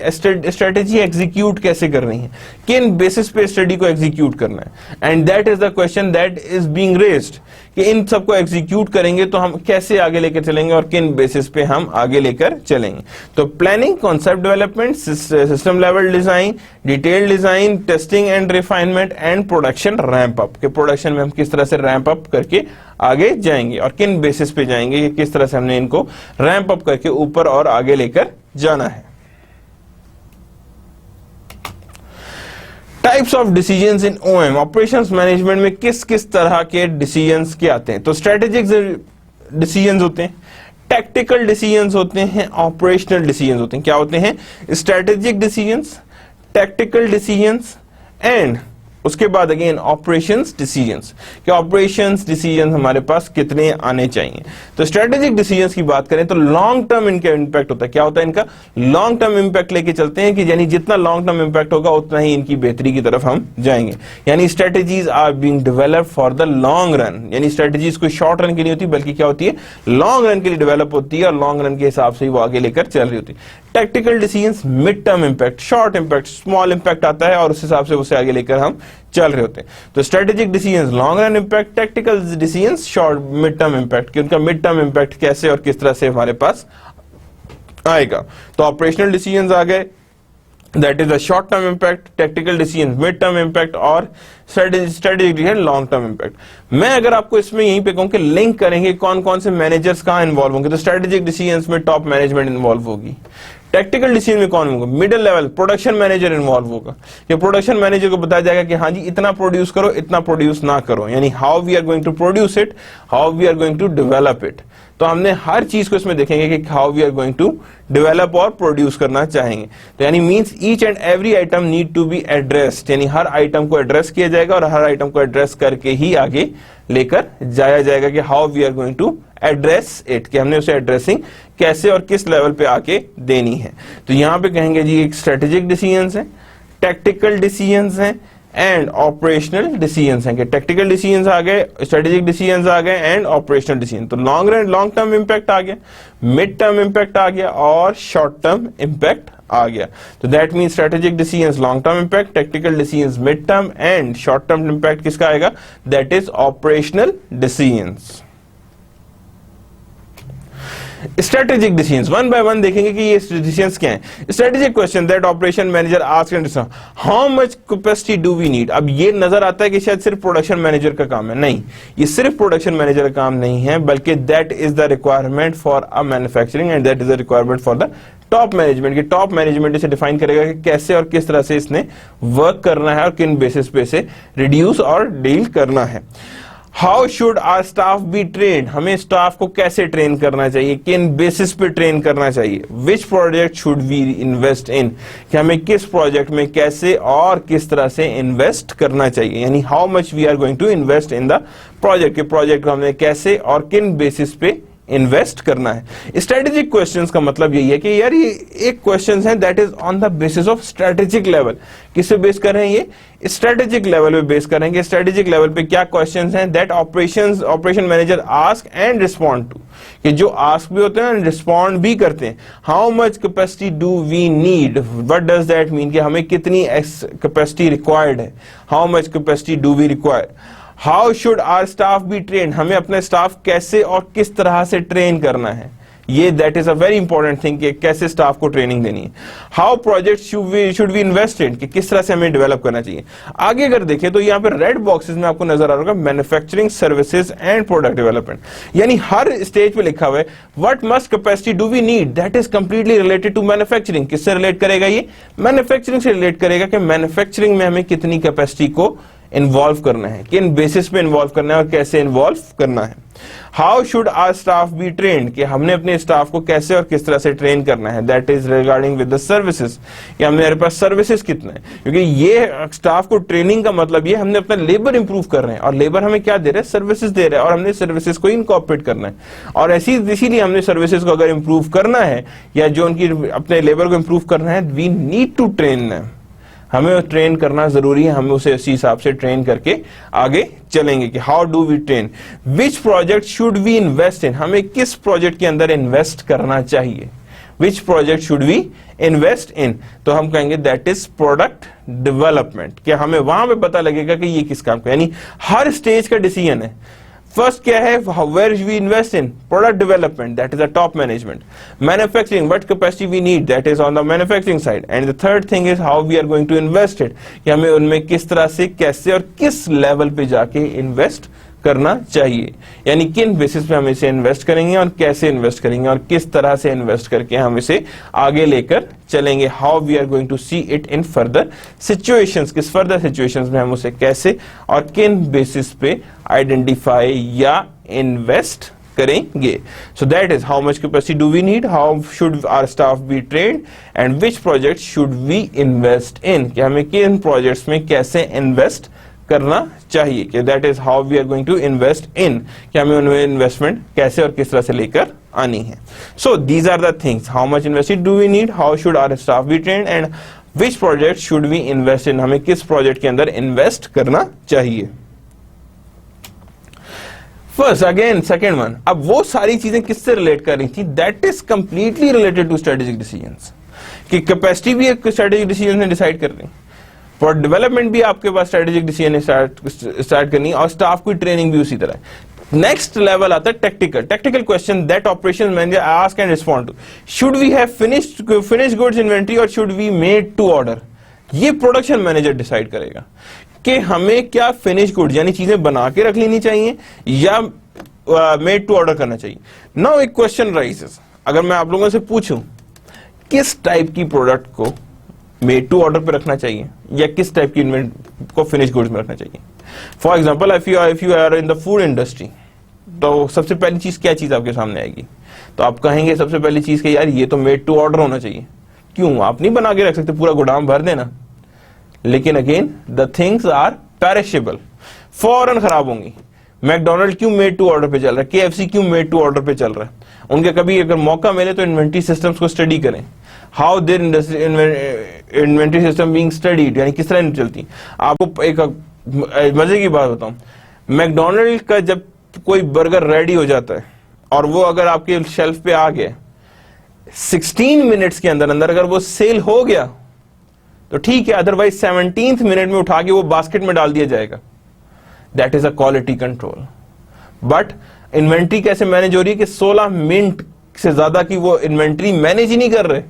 स्ट्रेटेजी एग्जीक्यूट कैसे करनी है, किन बेसिस पे स्टडी को एग्जीक्यूट करना है, and that is the question that is being raised, कि इन सबको एग्जीक्यूट करेंगे तो हम कैसे आगे लेकर चलेंगे और किन बेसिस पे हम आगे लेकर चलेंगे। तो planning, concept development, system level design, detail design, testing and refinement and production ramp up, के प्रोडक्शन में हम किस तरह से रैंप अप करके आगे जाएंगे और किन बेसिस पे जाएंगे, कि किस तरह से हमने इनको रैंप अप करके ऊपर और आगे लेकर जाना है। Types of decisions in OM, operations management में किस किस तरह के डिसीजंस के आते हैं। तो स्ट्रेटेजिक डिसीजंस होते हैं, टैक्टिकल डिसीजंस होते हैं, ऑपरेशनल डिसीजंस होते हैं। क्या होते हैं? Strategic decisions, tactical decisions and उसके बाद अगेन ऑपरेशंस डिसीजंस, कि ऑपरेशंस डिसीजंस हमारे पास कितने आने चाहिए। तो स्ट्रेटेजिक डिसीजंस की बात करें तो लॉन्ग टर्म इनका इंपैक्ट होता है। क्या होता है इनका? लॉन्ग टर्म इंपैक्ट लेके चलते हैं, कि यानी जितना लॉन्ग टर्म इंपैक्ट होगा उतना ही इनकी बेहतरी की तरफ हम जाएंगे। यानी strategies are being developed for the long run, यानी स्ट्रेटेजीज कोई शॉर्ट रन के लिए होती है, बल्कि क्या होती है, लॉन्ग रन के लिए डेवलप होती है और लॉन्ग रन के हिसाब से ही वो आगे लेकर चल रही होती है। Tactical decisions mid term impact, short impact, small impact आता है और उस हिसाब से उसे आगे लेकर हम चल रहे होते हैं। तो strategic decisions long run impact, tactical decisions short mid term impact, कि उनका मिड टर्म इंपैक्ट कैसे और किस तरह से हमारे पास आएगा। तो ऑपरेशनल डिसीजंस आ गए, that is the short term impact, tactical decisions mid term impact और strategic decision long term impact. मैं अगर आपको इसमें यहीं पे कहूं कि लिंक करेंगे कौन कौन से मैनेजर्स कहां इन्वॉल्व होंगे, तो स्ट्रेटेजिक डिसीजंस में टॉप मैनेजमेंट इन्वॉल्व होगी। टेक्निकल डिसीजन में कौन होगा? Middle level production manager involve होगा, कि प्रोडक्शन मैनेजर को बताया जाएगा कि हाँ जी इतना प्रोड्यूस करो, इतना प्रोड्यूस ना करो, यानी how we are going to produce it, how we are going to develop it. तो हमने हर चीज को इसमें देखेंगे कि how we are going to develop और प्रोड्यूस करना चाहेंगे। तो यानी means each and every item need to be addressed, यानी हर आइटम को एड्रेस किया जाएगा और हर आइटम को एड्रेस करके ही आगे लेकर जाया जाएगा कि how we are going to address it, कि हमने उसे एड्रेसिंग कैसे और किस लेवल पे आके देनी है। तो यहां पे कहेंगे जी एक स्ट्रेटेजिक डिसीजंस है, टैक्टिकल डिसीजंस है, एंड ऑपरेशनल डिसीजंस हैं कि टेक्निकल डिसीजंस आ गए, स्ट्रेटेजिक डिसीजंस आ गए एंड ऑपरेशनल डिसीजन। तो लॉन्ग टर्म इंपैक्ट आ गया, मिड टर्म इंपैक्ट आ गया और शॉर्ट टर्म इंपैक्ट आ गया। तो that mean strategic decisions long term impact, technical decisions mid term and short term impact किसका आएगा, that is operational decisions. Strategic decisions one by one देखेंगे कि ये डिसीजंस क्या हैं। Strategic question that operation manager ask and respond, how much capacity do we need. अब ये नजर आता है कि शायद सिर्फ प्रोडक्शन मैनेजर का काम है, नहीं, ये सिर्फ प्रोडक्शन मैनेजर का काम नहीं है, बल्कि that is the requirement for a manufacturing and that is the requirement for the top management. कि टॉप मैनेजमेंट इसे डिफाइन करेगा कि कैसे और किस तरह से इसने वर्क करना है और किन बेसिस पे से रिड्यूस और डील करना है। How should our staff be train, हमें स्टाफ को कैसे ट्रेन करना चाहिए, किन बेसिस पे ट्रेन करना चाहिए। Which project should we invest in, कि हमें किस प्रोजेक्ट में कैसे और किस तरह से इन्वेस्ट करना चाहिए, यानी how much we are going to invest in the project, के प्रोजेक्ट को हमें कैसे और किन बेसिस पे इन्वेस्ट करना है। स्ट्रेटेजिक क्वेश्चंस का मतलब यही है कि यार ये एक क्वेश्चंस है that is on the basis of strategic level. किस पे बेस कर रहे हैं, ये स्ट्रेटेजिक लेवल पे बेस करेंगे। स्ट्रेटेजिक लेवल पे क्या क्वेश्चंस हैं that operation manager ask and respond to, कि जो आस्क भी होते हैं रिस्पॉन्ड भी करते हैं। How much capacity do we need, what does that mean, कि हमें कितनी कैपेसिटी रिक्वायर्ड है, how much capacity do we require. How should our staff be train, हमें अपने स्टाफ कैसे और किस तरह से ट्रेन करना है, ये that is a very important thing कि कैसे स्टाफ को ट्रेनिंग देनी है। How project should be invest in, कि किस तरह से हमें डेवलप करना चाहिए। आगे अगर देखें तो यहाँ पे रेड बॉक्सेस में आपको नजर आ रहा होगा manufacturing services and product development, यानी हर स्टेज पे लिखा हुआ है what must capacity do we need, that is completely related to manufacturing. किससे रिलेट करेगा, ये मैन्युफैक्चरिंग से रिलेट करेगा कि मैन्युफैक्चरिंग में हमें कितनी कैपेसिटी को इन्वॉल्व करना है, किन बेसिस पे इन्वॉल्व करना है और कैसे इन्वॉल्व करना है। How should our staff be trained, कि हमने अपने स्टाफ को कैसे और किस तरह से ट्रेन करना है। That is regarding with the services, कि हमारे पास सर्विसेज कितना है, क्योंकि ये स्टाफ को ट्रेनिंग का मतलब ये हमने अपना लेबर इंप्रूव कर रहे हैं और लेबर हमें क्या दे रहे हैं, सर्विसेज दे रहे हैं और हमने सर्विसेज को इनकॉर्पोरेट करना है। और इसीलिए हमने सर्विसेज को अगर इंप्रूव करना है या जो उनकी अपने लेबर को इंप्रूव करना है, we need to train them, हमें ट्रेन करना जरूरी है, हमें उसे इसी हिसाब से ट्रेन करके आगे चलेंगे। कि how do we train, which project should we invest in, हमें किस प्रोजेक्ट के अंदर इन्वेस्ट करना चाहिए, which project should we invest in, तो हम कहेंगे दैट इज प्रोडक्ट डेवलपमेंट, कि हमें वहां पे पता लगेगा कि ये किस काम का, यानी हर स्टेज का डिसीजन है। फर्स्ट क्या है, where we invest in product development, that is the top management. Manufacturing, what capacity we need, that is on the manufacturing side. And the third thing is how we are going to invest it, कि हमें उनमें किस तरह से, कैसे और किस level पे जाके इन्वेस्ट करना चाहिए, यानी किन बेसिस पे हम इसे इन्वेस्ट करेंगे और कैसे इन्वेस्ट करेंगे और किस तरह से इन्वेस्ट करके हम इसे आगे लेकर चलेंगे। How we are going to see it in further situations, किस फर्दर सिचुएशंस में हम उसे कैसे और किन बेसिस पे आइडेंटिफाई या इन्वेस्ट करेंगे। So that is how much capacity do we need, how should our staff be trained and which project should we invest in, कि हमें किन प्रोजेक्ट्स में कैसे इन्वेस्ट करना चाहिए, कि that is how we are going to invest in, कि हमें उनमें इन्वेस्टमेंट कैसे और किस तरह से लेकर आनी है। So these are the things, how much invested do we need, how should our staff be trained and which project should we invest in, हमें किस प्रोजेक्ट के अंदर इन्वेस्ट करना चाहिए। फर्स्ट अगेन सेकेंड वन, अब वो सारी चीजें किससे रिलेट कर रही थी, that is completely related to strategic decisions, कि कैपेसिटी भी एक स्ट्रेटेजिक डिसीजन में डिसाइड कर रही है, फॉर डेवलपमेंट भी आपके पास स्ट्रेटेजिक डिसीजन स्टार्ट करनी है और स्टाफ की ट्रेनिंग भी उसी तरह। नेक्स्ट लेवल आता है technical question that operation manager ask and respond to, should we have finished goods inventory और should we made to order, ये प्रोडक्शन मैनेजर डिसाइड करेगा कि हमें क्या फिनिश गुड्स यानी चीजें बना के रख लेनी चाहिए या मेड टू ऑर्डर करना चाहिए। नाउ एक क्वेश्चन राइजेस, अगर मैं आप लोगों से पूछूं किस टाइप की प्रोडक्ट को मेड टू ऑर्डर पे रखना चाहिए या किस टाइप की इन्वेंट को फिनिश गुड्स में रखना चाहिए। For example if you are in the food industry, तो सबसे पहली चीज क्या चीज आपके सामने आएगी, तो आप कहेंगे सबसे पहली चीज कि यार ये तो मेड टू ऑर्डर होना चाहिए। क्यों, आप नहीं बना के रख सकते, पूरा गोदाम भर देना। लेकिन again the things are perishable, फौरन खराब होंगी। मैकडोनल्ड क्यों मेड टू ऑर्डर पे चल रहा है, KFC क्यों मेड टू ऑर्डर पे चल रहा है, उनके कभी अगर मौका मिले तो इन्वेंटरी सिस्टम्स को स्टडी करें। How their inventory system being studied, यानी किस तरह चलती। आपको एक मजे की बात बताऊं, मैकडोनल्ड का जब कोई बर्गर रेडी हो जाता है और वो अगर आपके शेल्फ पे आ गया 16 मिनट्स के अंदर अंदर अगर वो सेल हो गया तो ठीक है, अदरवाइज 17th मिनट में उठा के वो बास्केट में डाल दिया जाएगा। That is a quality control. But inventory कैसे मैनेज हो रही है कि 16 मिनट से ज्यादा की वो इन्वेंट्री मैनेज ही नहीं कर रहे।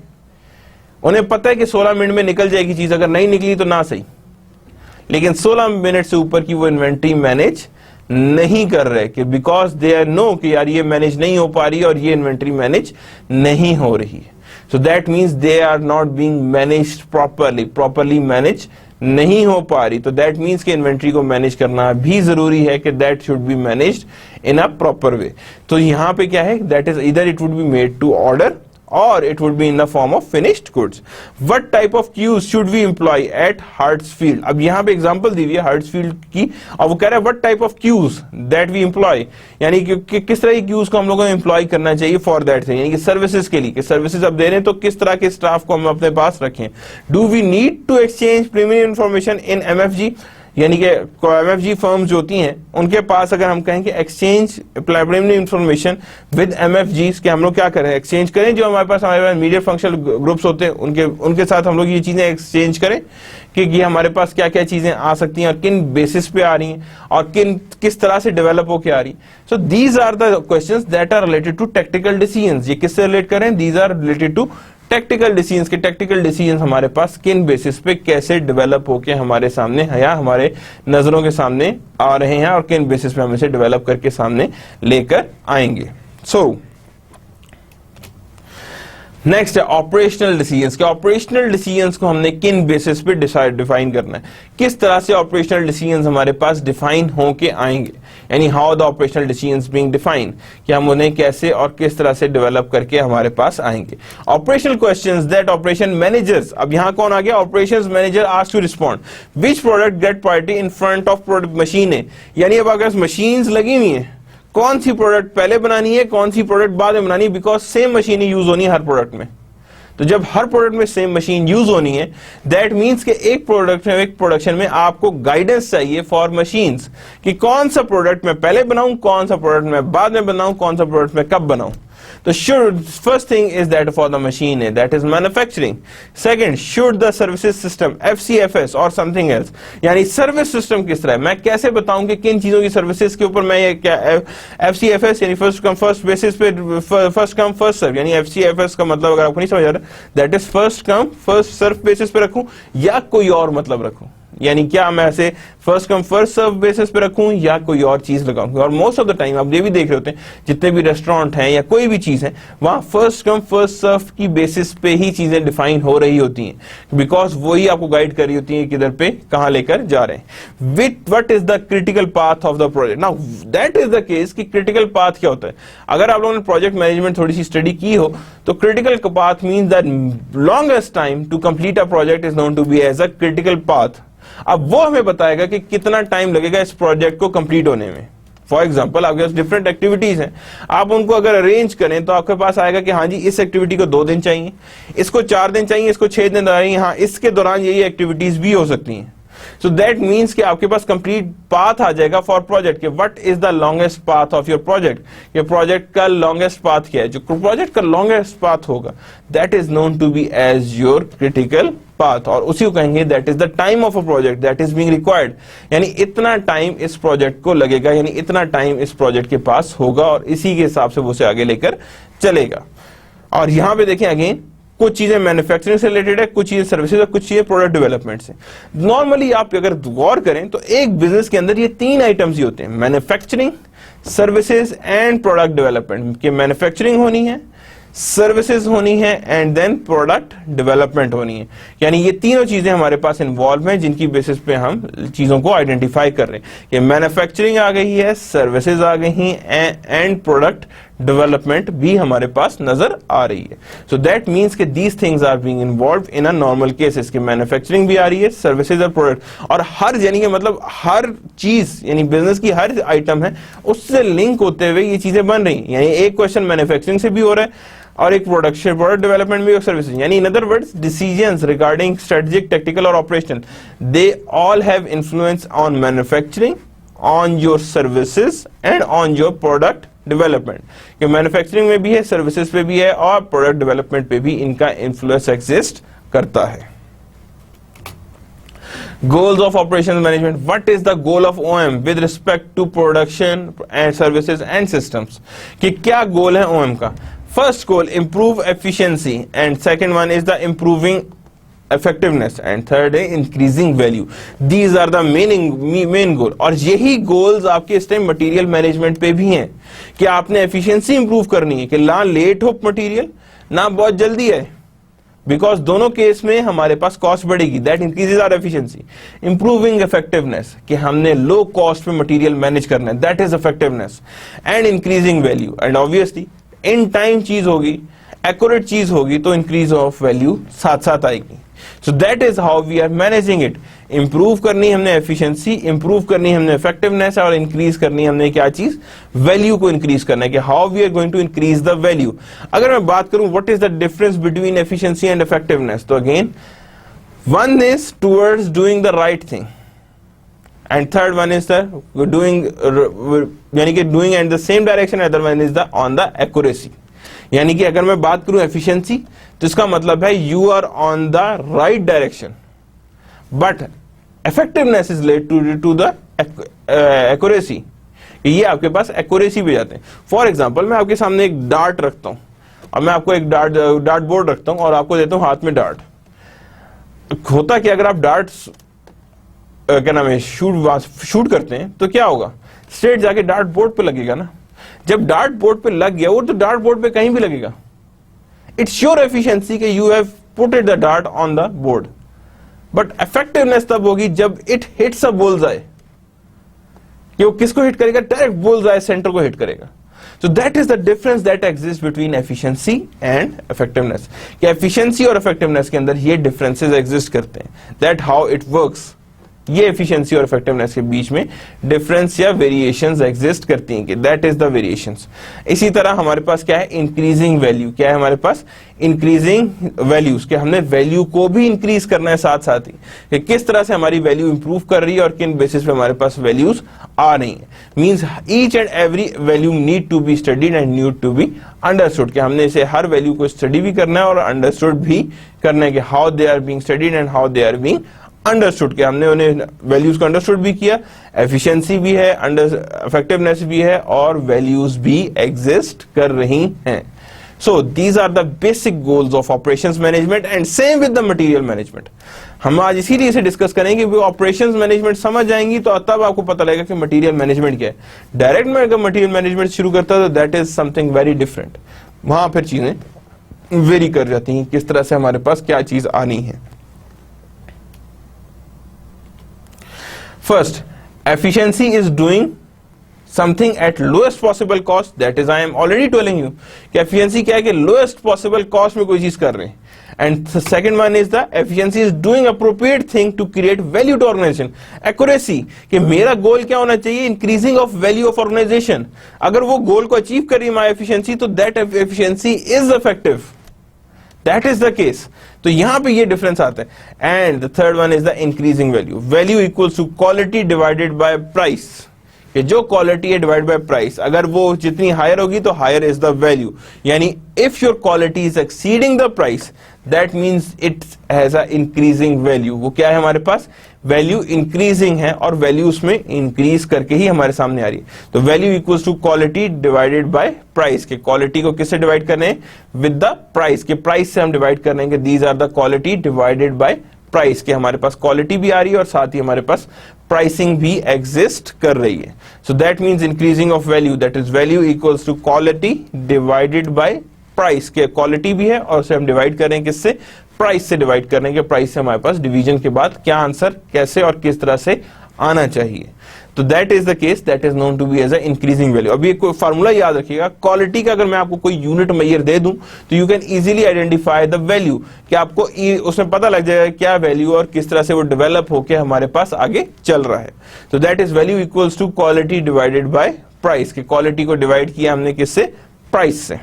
उन्हें पता है कि 16 मिनट में निकल जाएगी चीज, अगर नहीं निकली तो ना सही, लेकिन 16 मिनट से ऊपर की वो इन्वेंट्री मैनेज नहीं कर रहे कि बिकॉज दे आर नो कि यार ये मैनेज नहीं हो पा रही और ये इन्वेंट्री मैनेज नहीं हो रही है। So that means they are not being managed properly manage नहीं हो पा रही। तो दैट मीन्स कि इन्वेंट्री को मैनेज करना भी जरूरी है कि that should be managed in a proper way. तो यहां पे क्या है, that is either it would be made to order or it would be in the form of finished goods. What type of queues should we employ at Hartsfield? अब यहाँ पे example दी हुई है Hartsfield की और वो कह रहा है what type of queues that we employ, यानी कि किस तरह की queues को हम लोगों को employ करना चाहिए for that thing, यानी कि सर्विसेज के लिए, कि सर्विसेज अब दे रहे हैं तो किस तरह के स्टाफ को हम अपने पास रखें। Do we need to exchange preliminary information in MFG? यानी कि MFG फर्म्स जो होती हैं उनके पास अगर हम कहें कि exchange preliminary information with MFGs, कि हम लोग क्या करें, एक्सचेंज करें, जो हमारे पास मीडिएट फंक्शनल ग्रुप्स होते हैं उनके साथ हम लोग ये चीजें एक्सचेंज करें कि ये हमारे पास क्या क्या चीजें आ सकती हैं और किन बेसिस पे आ रही हैं और किस तरह से डेवलप होके आ रही। So these are the questions that are related to technical decisions. ये किससे रिलेट करें, these are related to technical decisions के टेक्निकल डिसीजंस हमारे पास किन बेसिस पे कैसे डेवलप होके हमारे सामने या हमारे नजरों के सामने आ रहे हैं और किन बेसिस पे हम इसे डेवलप करके सामने लेकर आएंगे। सो नेक्स्ट है ऑपरेशनल डिसीजंस। के ऑपरेशनल डिसीजंस को हमने किन बेसिस पे डिफाइन करना है, किस तरह से ऑपरेशनल डिसीजंस हमारे पास डिफाइन होके आएंगे, यानी how the operational decisions being define, कि हम उन्हें कैसे और किस तरह से डेवलप करके हमारे पास आएंगे। Operational questions that operation managers, अब यहां कौन आ गया, operations manager asked to respond which product get priority in front of product मशीनें, यानी अब अगर मशीन्स लगी हुई हैं कौन सी प्रोडक्ट पहले बनानी है कौन सी प्रोडक्ट बाद में बनानी है, बिकॉज सेम मशीन यूज होनी है हर प्रोडक्ट में। तो जब हर प्रोडक्ट में सेम मशीन यूज होनी है दैट मींस कि एक प्रोडक्ट में एक प्रोडक्शन में आपको गाइडेंस चाहिए फॉर मशीन्स कि कौन सा प्रोडक्ट मैं पहले बनाऊं, कौन सा प्रोडक्ट मैं बाद में बनाऊं, कौन सा प्रोडक्ट मैं कब बनाऊं। तो should first thing is that for the machine that is manufacturing. Second, should the services system FCFS or something else, यानी सर्विस सिस्टम किस तरह है, मैं कैसे बताऊं कि किन चीजों की सर्विसेज के ऊपर मैं ये क्या FCFS यानी फर्स्ट कम फर्स्ट बेसिस पे फर्स्ट कम फर्स्ट सर्व, यानी FCFS का मतलब अगर आपको नहीं समझ आ रहा that is first come first serve basis पे रखूं या कोई और मतलब रखूं, यानी क्या मैं ऐसे first come first serve basis पे रखूं या कोई और चीज लगाऊं। और मोस्ट ऑफ द टाइम आप ये भी देख रहे होते हैं जितने भी रेस्टोरेंट हैं या कोई भी चीज है वहां फर्स्ट कम फर्स्ट सर्व की बेसिस पे ही चीजें डिफाइन हो रही होती हैं, बिकॉज वही आपको गाइड कर रही होती है किधर पे कहां लेकर जा रहे हैं। With what is the critical path of the project, now that is the case कि क्रिटिकल पाथ क्या होता है। अगर आप लोगों ने प्रोजेक्ट मैनेजमेंट थोड़ी सी स्टडी की हो तो critical path means the longest time to complete a project is known to be as a critical path. अब वो हमें बताएगा कि कितना टाइम लगेगा इस प्रोजेक्ट को कंप्लीट होने में। फॉर एग्जाम्पल आपके पास डिफरेंट एक्टिविटीज हैं, आप उनको अगर अरेंज करें तो आपके पास आएगा कि हाँ जी इस एक्टिविटी को 2 दिन चाहिए, इसको 4 दिन चाहिए, इसको 6 दिन चाहिए, हाँ इसके दौरान यही एक्टिविटीज भी हो सकती हैं। सो दैट मीन्स कि आपके पास कंप्लीट पाथ आ जाएगा फॉर प्रोजेक्ट के what is the longest path of your project, ये प्रोजेक्ट का लॉन्गेस्ट पाथ क्या है। जो प्रोजेक्ट का लॉन्गेस्ट पाथ होगा that is known to be as your critical path, और उसी को कहेंगे that is the time of a project that is being required, यानी इतना टाइम इस प्रोजेक्ट को लगेगा, यानी इतना टाइम इस प्रोजेक्ट के पास होगा और इसी के हिसाब से वो उसे आगे लेकर चलेगा। और यहां पे देखें अगेन कुछ चीजें मैन्युफैक्चरिंग से रिलेटेड है, कुछ चीजें सर्विसेज और कुछ चीजें प्रोडक्ट डेवलपमेंट से। नॉर्मली आप अगर गौर करें तो एक बिजनेस के अंदर ये 3 आइटम्स ही होते हैं, manufacturing, services and product development. कि मैन्युफैक्चरिंग होनी है, सर्विसेज होनी है एंड देन प्रोडक्ट डेवलपमेंट होनी है, यानी ये तीनों चीजें हमारे पास इन्वॉल्व हैं जिनकी बेसिस पे हम चीजों को आइडेंटिफाई कर रहे हैं कि मैन्युफैक्चरिंग आ गई है, सर्विसेज आ गई हैं एंड प्रोडक्ट डेवलपमेंट भी हमारे पास नजर आ रही है। सो दैट मीन्स कि these things are being involve in a normal cases, कि मैन्युफैक्चरिंग भी आ रही है, सर्विसेज और प्रोडक्ट, और हर यानी कि मतलब हर चीज यानी बिजनेस की हर आइटम है उससे लिंक होते हुए ये चीजें बन रही हैं। यानी एक क्वेश्चन मैन्युफैक्चरिंग से भी हो रहा है और एक प्रोडक्शन, प्रोडक्ट डेवलपमेंट भी, सर्विसेज। यानी in other words decisions regarding strategic, technical और operational, they all have influence on manufacturing, on your services and on your product development. कि मैन्युफैक्चरिंग में भी है, सर्विसेज पे भी है और प्रोडक्ट डेवलपमेंट पे भी इनका इन्फ्लुएंस एग्जिस्ट करता है। Goals of operations management. What is the goal of OM with respect to production and services and systems? कि क्या गोल है OM का? First goal, improve efficiency, and second one is the improving effectiveness, and third है increasing value. These are the main goal. और यही goals आपके इस time material management पे भी हैं कि आपने efficiency improve करनी है, कि ना लेट हो मटेरियल ना बहुत जल्दी है, बिकॉज दोनों केस में हमारे पास कॉस्ट बढ़ेगी, that increases our efficiency. Improving effectiveness, कि हमने लो कॉस्ट पे मटेरियल मैनेज करना है, that is effectiveness. And increasing value, and obviously in time चीज होगी, एक्यूरेट चीज होगी तो इंक्रीज ऑफ वैल्यू साथ साथ आएगी। So that is how we are managing it. Improve करनी हमने एफिशिएंसी, इंप्रूव करनी हमने इफेक्टिवनेस, और इंक्रीज करनी हमने क्या चीज, वैल्यू को इंक्रीज करना है, कि how we are going to increase the value. अगर मैं बात करूं what is the difference between efficiency and effectiveness, तो again one is towards doing the right thing and third one is the doing, यानी कि doing and the same direction, other one is the on the accuracy. यानी कि अगर मैं बात करूं efficiency तो इसका मतलब है you are on the right direction, but effectiveness is related to the accuracy, ये आपके पास accuracy भी जाते हैं। फॉर एग्जाम्पल मैं आपके सामने एक डार्ट रखता हूं और मैं आपको एक डार्ट बोर्ड रखता हूं और आपको देता हूं हाथ में डार्ट। होता कि अगर आप डार्ट क्या नाम है शूट करते हैं तो क्या होगा, स्ट्रेट जाके डार्ट बोर्ड पे लगेगा ना। जब डार्ट बोर्ड पे लग गया वो तो डार्ट बोर्ड पे कहीं भी लगेगा। इट्स योर एफिशिएंसी कि you have put it the dart on the board, but effectiveness तब होगी जब इट हिट्स अ बुल्सआई, कि वो किसको हिट करेगा, डायरेक्ट बुल्सआई सेंटर को हिट करेगा। सो that is the difference that exist between efficiency and effectiveness, कि एफिशिएंसी और इफेक्टिवनेस के अंदर ये डिफरेंसेस एग्जिस्ट करते हैं। दैट हाउ इट वर्क्स, ये एफिशिएंसी और इफेक्टिवनेस के बीच में डिफरेंस या वेरिएशंस एग्जिस्ट करती हैं, कि दैट इज द वेरिएशंस। इसी तरह हमारे पास क्या है, इंक्रीजिंग वैल्यू। क्या है हमारे पास, इंक्रीजिंग वैल्यूज, कि हमने वैल्यू को भी इंक्रीज करना है साथ साथ ही, कि किस तरह से हमारी वैल्यू इंप्रूव कर रही है और किन बेसिस पे हमारे पास वैल्यूज आ रही है। Means each and every value need to be studied and need to be understood, कि हमने इसे हर वैल्यू को स्टडी भी करना है और अंडरस्टूड भी करना है, कि how they are being studied and how they are being understood, कि हमने उन्हें वैल्यूज को अंडरस्टूड भी किया, एफिशिएंसी भी है, इफेक्टिवनेस भी है और वैल्यूज भी एग्जिस्ट कर रही हैं। So these are the basic goals of operations management and same with the material management. हम आज इसीलिए से डिस्कस करेंगे, वो ऑपरेशंस मैनेजमेंट समझ जाएंगी तो तब आपको पता लगेगा कि मटेरियल मैनेजमेंट क्या है। डायरेक्ट में अगर मटेरियल मैनेजमेंट शुरू करता है तो that is something very different, वहां फिर चीजें वेरी कर जाती हैं, किस तरह से हमारे पास क्या चीज आनी है। First, efficiency is doing something at lowest possible cost. That is, I am already telling you कि efficiency क्या है, कि lowest possible cost में कोई चीज कर रहे हैं। And the second one is the efficiency is doing appropriate thing to create value to organization. Accuracy, कि मेरा गोल क्या होना चाहिए, increasing of value of organization। अगर वो गोल को अचीव कर रही है my efficiency तो that efficiency is effective. That is the case. तो यहां पे ये डिफरेंस आता है। And the third one is the increasing value. Value equals to quality divided by price, कि जो क्वालिटी है डिवाइड बाय प्राइस, अगर वो जितनी हायर होगी तो हायर इज द वैल्यू। यानी if your quality is exceeding the price that means it has a increasing value. वो क्या है हमारे पास, वैल्यू इंक्रीजिंग है और वैल्यू उसमें इंक्रीज करके ही हमारे सामने आ रही है। तो value equals to quality divided by price, के क्वालिटी को किससे डिवाइड करने हैं, विद द प्राइस, के प्राइस से हम डिवाइड कर रहे हैं, these are the quality divided by price, के हमारे पास क्वालिटी भी आ रही है और साथ ही हमारे पास प्राइसिंग भी एग्जिस्ट कर रही है। So that means increasing of value, that is value equals to quality divided by price, के क्वालिटी भी है और उसे हम डिवाइड कर रहे हैं किससे, प्राइस से डिवाइड करने के। प्राइस से हमारे पास डिवीजन के बाद क्या आंसर कैसे और किस तरह से आना चाहिए। तो that is the case, that is known to be as a increasing value. अभी एक फार्मूला याद रखिएगा, क्वालिटी का अगर मैं आपको कोई यूनिट मेजर दे दूं तो you can easily identify the value, कि आपको उसमें पता लग जाएगा क्या वैल्यू और किस तरह से वो डेवलप होकर हमारे पास आगे चल रहा है। तो that is value equals to quality divided by price, कि क्वालिटी को डिवाइड किया हमने किससे, प्राइस से।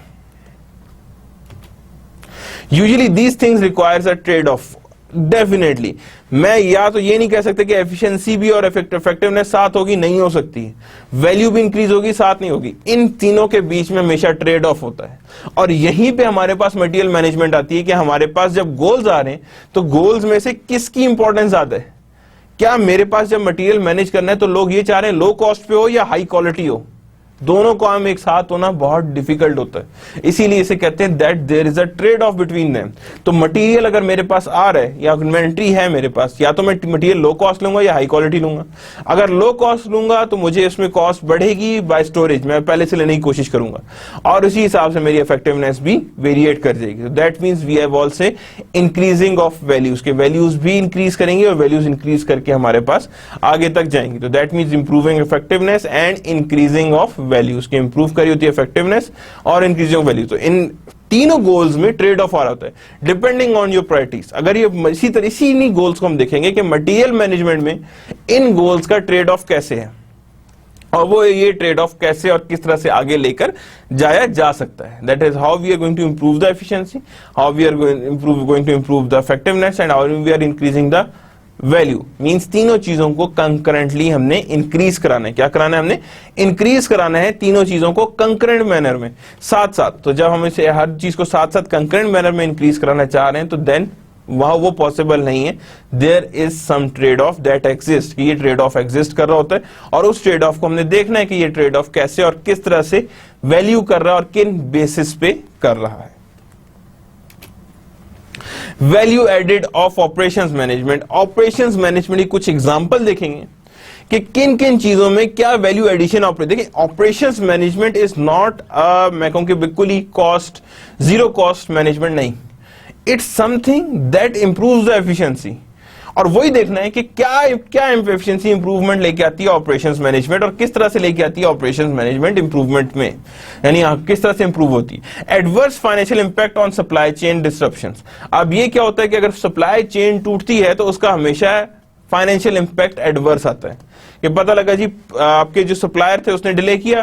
Usually these things requires a trade off. Definitely मैं या तो ये नहीं कह सकते कि एफिशिएंसी भी और इफेक्टिवनेस साथ होगी, नहीं हो सकती है। वैल्यू भी इंक्रीज होगी, साथ नहीं होगी। इन तीनों के बीच में हमेशा ट्रेड ऑफ होता है। और यहीं पे हमारे पास मटेरियल मैनेजमेंट आती है कि हमारे पास जब गोल्स आ रहे हैं तो गोल्स में से किसकी इंपॉर्टेंस ज्यादा है। क्या मेरे पास जब मटेरियल मैनेज करना है तो लोग ये चाह रहे हैं लो कॉस्ट पे हो या हाई क्वालिटी हो, दोनों काम एक साथ होना बहुत डिफिकल्ट होता है। इसीलिए इसे कहते हैं that there is a trade off between them. तो मटेरियल अगर मेरे पास आ रहा है या इन्वेंट्री है मेरे पास, या तो मैं मटेरियल लो कॉस्ट लूंगा या हाई क्वालिटी लूंगा। अगर लो कॉस्ट लूंगा तो मुझे इसमें कॉस्ट बढ़ेगी बाय स्टोरेज, मैं पहले से लेने की कोशिश करूंगा और उसी हिसाब से मेरी इफेक्टिवनेस भी वेरिएट कर जाएगी। That means we have also increasing of values, के वैल्यूज भी इंक्रीज करेंगे और वैल्यूज इंक्रीज करके हमारे पास आगे तक जाएंगे। तो that means improving effectiveness and increasing of values की इंप्रूव करी होती है इफेक्टिवनेस और इंक्रीजिंग वैल्यू। तो इन तीनों गोल्स में ट्रेड ऑफ आ रहा होता है डिपेंडिंग ऑन योर प्रायोरिटीज। अगर ये इसी तरह इसी गोल्स को हम देखेंगे कि मटेरियल मैनेजमेंट में इन गोल्स का ट्रेड ऑफ कैसे है और वो ये ट्रेड ऑफ कैसे और किस तरह से आगे लेकर जाया जा सकता है। That is how we are going to improve the efficiency, how we are going to improve the effectiveness and how we are increasing the value. Means तीनों चीजों को कंकरेंटली हमने इंक्रीज कराना है। क्या कराना है? हमने इंक्रीज कराना है तीनों चीजों को कंकरेंट मैनर में, साथ साथ। तो जब हम इसे हर चीज को साथ साथ कंकरेंट मैनर में इंक्रीज कराना चाह रहे हैं तो देन वहां वो पॉसिबल नहीं है। There is some trade off that exist, ये ट्रेड ऑफ एग्जिस्ट कर रहा होता है और उस ट्रेड ऑफ को हमने देखना है कि ये ट्रेड ऑफ कैसे और किस तरह से वैल्यू कर रहा है और किन बेसिस पे कर रहा है। Value added of operations management. Operations management की कुछ एग्जांपल देखेंगे कि किन किन चीजों में क्या वैल्यू एडिशन ऑपरेट। देखिए ऑपरेशंस मैनेजमेंट इज नॉट मैं कहूं कि बिल्कुल ही कॉस्ट जीरो कॉस्ट मैनेजमेंट नहीं, it's something that improves the efficiency. और वही देखना है कि क्या एफिशिएंसी इंप्रूवमेंट लेके आती है ऑपरेशंस मैनेजमेंट और किस तरह से लेके आती है ऑपरेशंस मैनेजमेंट इंप्रूवमेंट में, यानी किस तरह से इंप्रूव होती है। Adverse financial impact on supply chain disruptions. अब ये क्या होता है कि अगर सप्लाई चेन टूटती है तो उसका हमेशा फाइनेंशियल इंपैक्ट एडवर्स आता है कि पता लगा जी आपके जो सप्लायर थे उसने डिले किया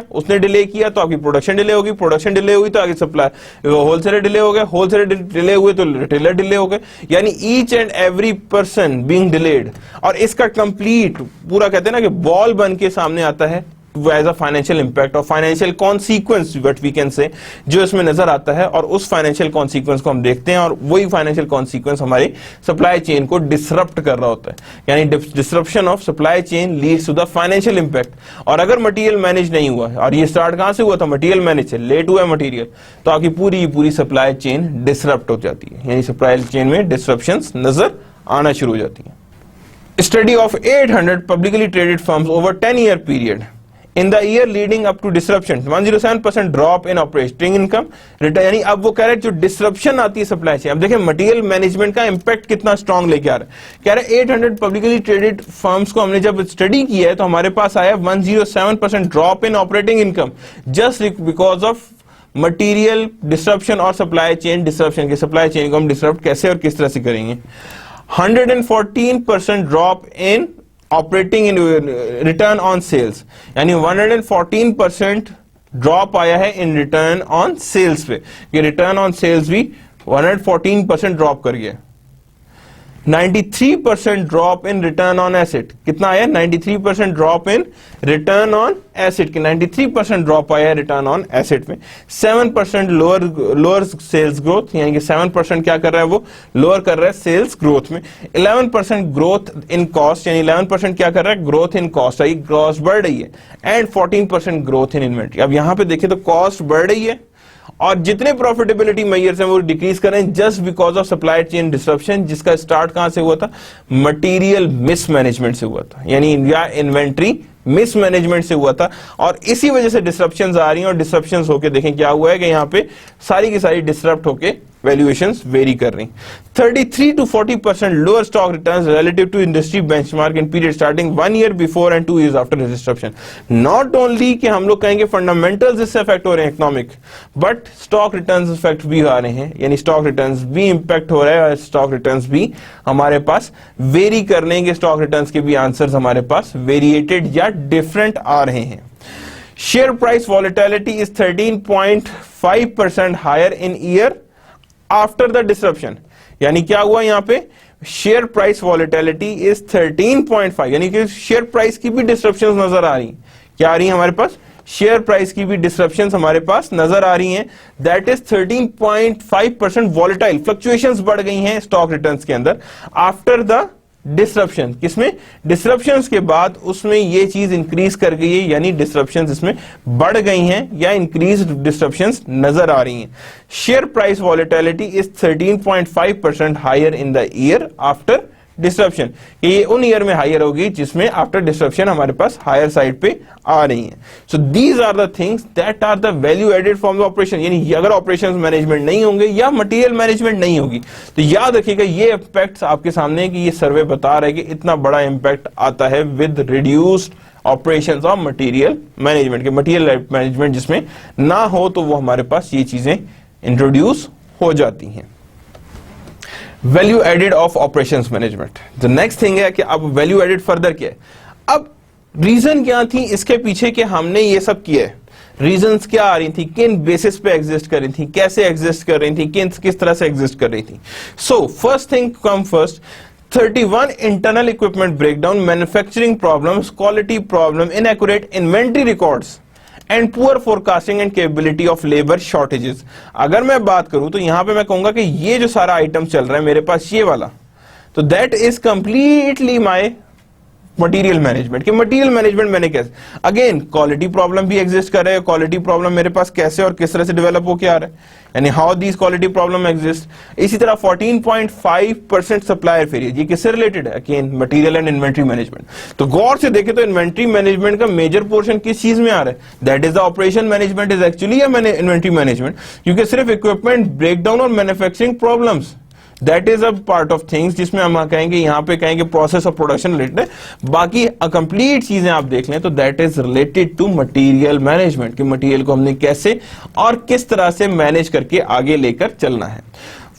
तो आपकी प्रोडक्शन डिले होगी, प्रोडक्शन डिले हुई तो आगे सप्लाई होलसेलर डिले हो गए, होलसेलर डिले हुए तो रिटेलर डिले हो गए, यानी each and every person being delayed. और इसका कंप्लीट पूरा कहते हैं ना कि बॉल बन के सामने आता है एज अ फाइनेंशियल इंपैक्ट और financial consequence what we can say, जो इसमें नजर आता है और उस फाइनेंशियल कॉन्सिक्वेंस को हम देखते हैं और वही फाइनेंशियल कॉन्सिक्वेंस हमारी सप्लाई चेन को डिसरप्ट कर रहा होता है, यानी disruption of supply chain leads to the financial impact. और अगर मटेरियल मैनेज नहीं हुआ है, और ये स्टार्ट कहां से हुआ था? मटेरियल मैनेज से। लेट हुआ है मटेरियल तो आपकी पूरी सप्लाई चेन डिसरप्ट हो जाती है, यानी सप्लाई चेन में डिसरप्शंस नजर आना शुरू हो जाती है। Study of 800 publicly traded firms over 10-year period in the year leading up to disruption, 107% drop in operating income return। यानी अब वो कह रहे हैं जो डिसरप्शन आती है सप्लाई चेन। अब देखिए मटेरियल मैनेजमेंट का इंपैक्ट कितना स्ट्रांग लेके आ रहा है। कह रहे 800 पब्लिकली ट्रेडेड फर्म्स को हमने जब स्टडी किया है तो हमारे पास आया 107% drop in operating income just because of material disruption और सप्लाई चेन डिसरप्शन के। सप्लाई चेन को हम डिसरप्ट कैसे और किस तरह से करेंगे। 114% drop in operating in return on sales, यानी 114% ड्रॉप आया है इन रिटर्न ऑन सेल्स पे। ये रिटर्न ऑन सेल्स भी 114% ड्रॉप कर गया। 93% drop in return on asset. कितना आया? 93% drop in return on asset की 93% ड्रॉप आया है रिटर्न ऑन एसेट में। 7% लोअर सेल्स ग्रोथ, यानी कि 7% क्या कर रहा है वो लोअर कर रहा है सेल्स ग्रोथ में। 11% ग्रोथ इन कॉस्ट, यानी 11% क्या कर रहा है growth in cost, I cost बढ़ रही है। And 14% growth in inventory. अब यहां पे देखिए तो कॉस्ट बढ़ रही है और जितने प्रॉफिटेबिलिटी मेजर्स हैं वो डिक्रीज कर रहे हैं just because of supply chain disruption, जिसका स्टार्ट कहां से हुआ था? मटेरियल मिसमैनेजमेंट से हुआ था, यानी या इन्वेंट्री मिसमैनेजमेंट से हुआ था। और इसी वजह से डिसरप्शंस आ रही हैं और डिसरप्शंस होके देखें क्या हुआ है कि यहां पे सारी की सारी डिसरप्ट होके वैल्यूएशंस वेरी कर रही। 33 to 40% lower stock returns relative to industry benchmark in period starting 1 year before and 2 years after disruption. Not only कि हम लोग कहेंगे फंडामेंटल्स इससे इफेक्ट हो रहे हैं economic, but stock returns effect भी आ रहे हैं, यानी स्टॉक रिटर्न्स भी इंपैक्ट हो रहा है और स्टॉक रिटर्न्स भी हमारे पास वेरी कर रहे हैं कि स्टॉक रिटर्न्स के भी आंसर्स हमारे पास वेरिएटेड या डिफरेंट आ रहे हैं। Share price volatility is 13.5% higher in year after the disruption, यानी क्या हुआ यहां पे, शेयर प्राइस वॉलेटिलिटी इज 13.5, यानी कि शेयर प्राइस की भी डिसरप्शन नजर आ रही है। क्या आ रही है हमारे पास, शेयर प्राइस की भी डिसरप्शन हमारे पास नजर आ रही हैं। दैट इज 13.5% वॉलेटाइल, फ्लक्चुएशंस बढ़ गई हैं स्टॉक रिटर्न्स के अंदर आफ्टर द डिसरप्शन। किसमें, डिसरप्शंस के बाद उसमें ये चीज इंक्रीज कर गई है, यानी डिसरप्शंस इसमें बढ़ गई हैं या इंक्रीज डिसरप्शंस नजर आ रही हैं। Share price volatility is 13.5% higher in the year after disruption, कि ये उन ईयर में हायर होगी जिसमें आफ्टर डिसरप्शन हमारे पास हायर साइड पे आ रही हैं। So these are the things that are the value added from the operation, यानी अगर ऑपरेशंस मैनेजमेंट नहीं होंगे या मटेरियल मैनेजमेंट नहीं होगी तो याद रखिएगा ये इम्पैक्ट्स आपके सामने है कि ये सर्वे बता रहा है कि इतना बड़ा इंपैक्ट आता है with reduced operations of material management, के मटेरियल मैनेजमेंट जिसमें ना हो तो वो हमारे पास ये चीजें इंट्रोड्यूस हो जाती हैं। Value added of operations management, the next thing है कि अब वैल्यू एडेड फर्दर क्या है। अब रीजन क्या थी इसके पीछे कि हमने ये सब किया है, रीजंस क्या आ रही थी, किन बेसिस पे एग्जिस्ट कर रही थी, कैसे एग्जिस्ट कर रही थी, किस तरह से एग्जिस्ट कर रही थी। So first thing come first, 31 internal equipment breakdown, manufacturing problems, quality problem, inaccurate inventory records and poor forecasting and capability of labour shortages. अगर मैं बात करूं तो यहां पे मैं कहूंगा कि ये जो सारा आइटम चल रहा है मेरे पास ये वाला, तो that is completely my material management. कि मटेरियल मैनेजमेंट मैंने कैसे, अगेन क्वालिटी प्रॉब्लम भी एग्जिस्ट कर रहे हैं, क्वालिटी प्रॉब्लम मेरे पास कैसे और किस तरह से डेवलप होकर आ रहा है, यानी how these quality problem exist. इसी तरह 14.5% सप्लायर फेलियर, ये किससे रिलेटेड है, again material and inventory management. तो गौर से देखें तो इन्वेंट्री मैनेजमेंट का मेजर पोर्शन किस चीज में आ रहा है, that is the operation management is actually inventory management, क्योंकि सिर्फ इक्विपमेंट ब्रेकडाउन और manufacturing problems that is a part of things जिसमें हम कहेंगे, यहां पे कहेंगे प्रोसेस ऑफ प्रोडक्शन रिलेटेड है, बाकी कंप्लीट चीजें आप देख लें तो that is related to material management, कि मटेरियल को हमने कैसे और किस तरह से मैनेज करके आगे लेकर चलना है।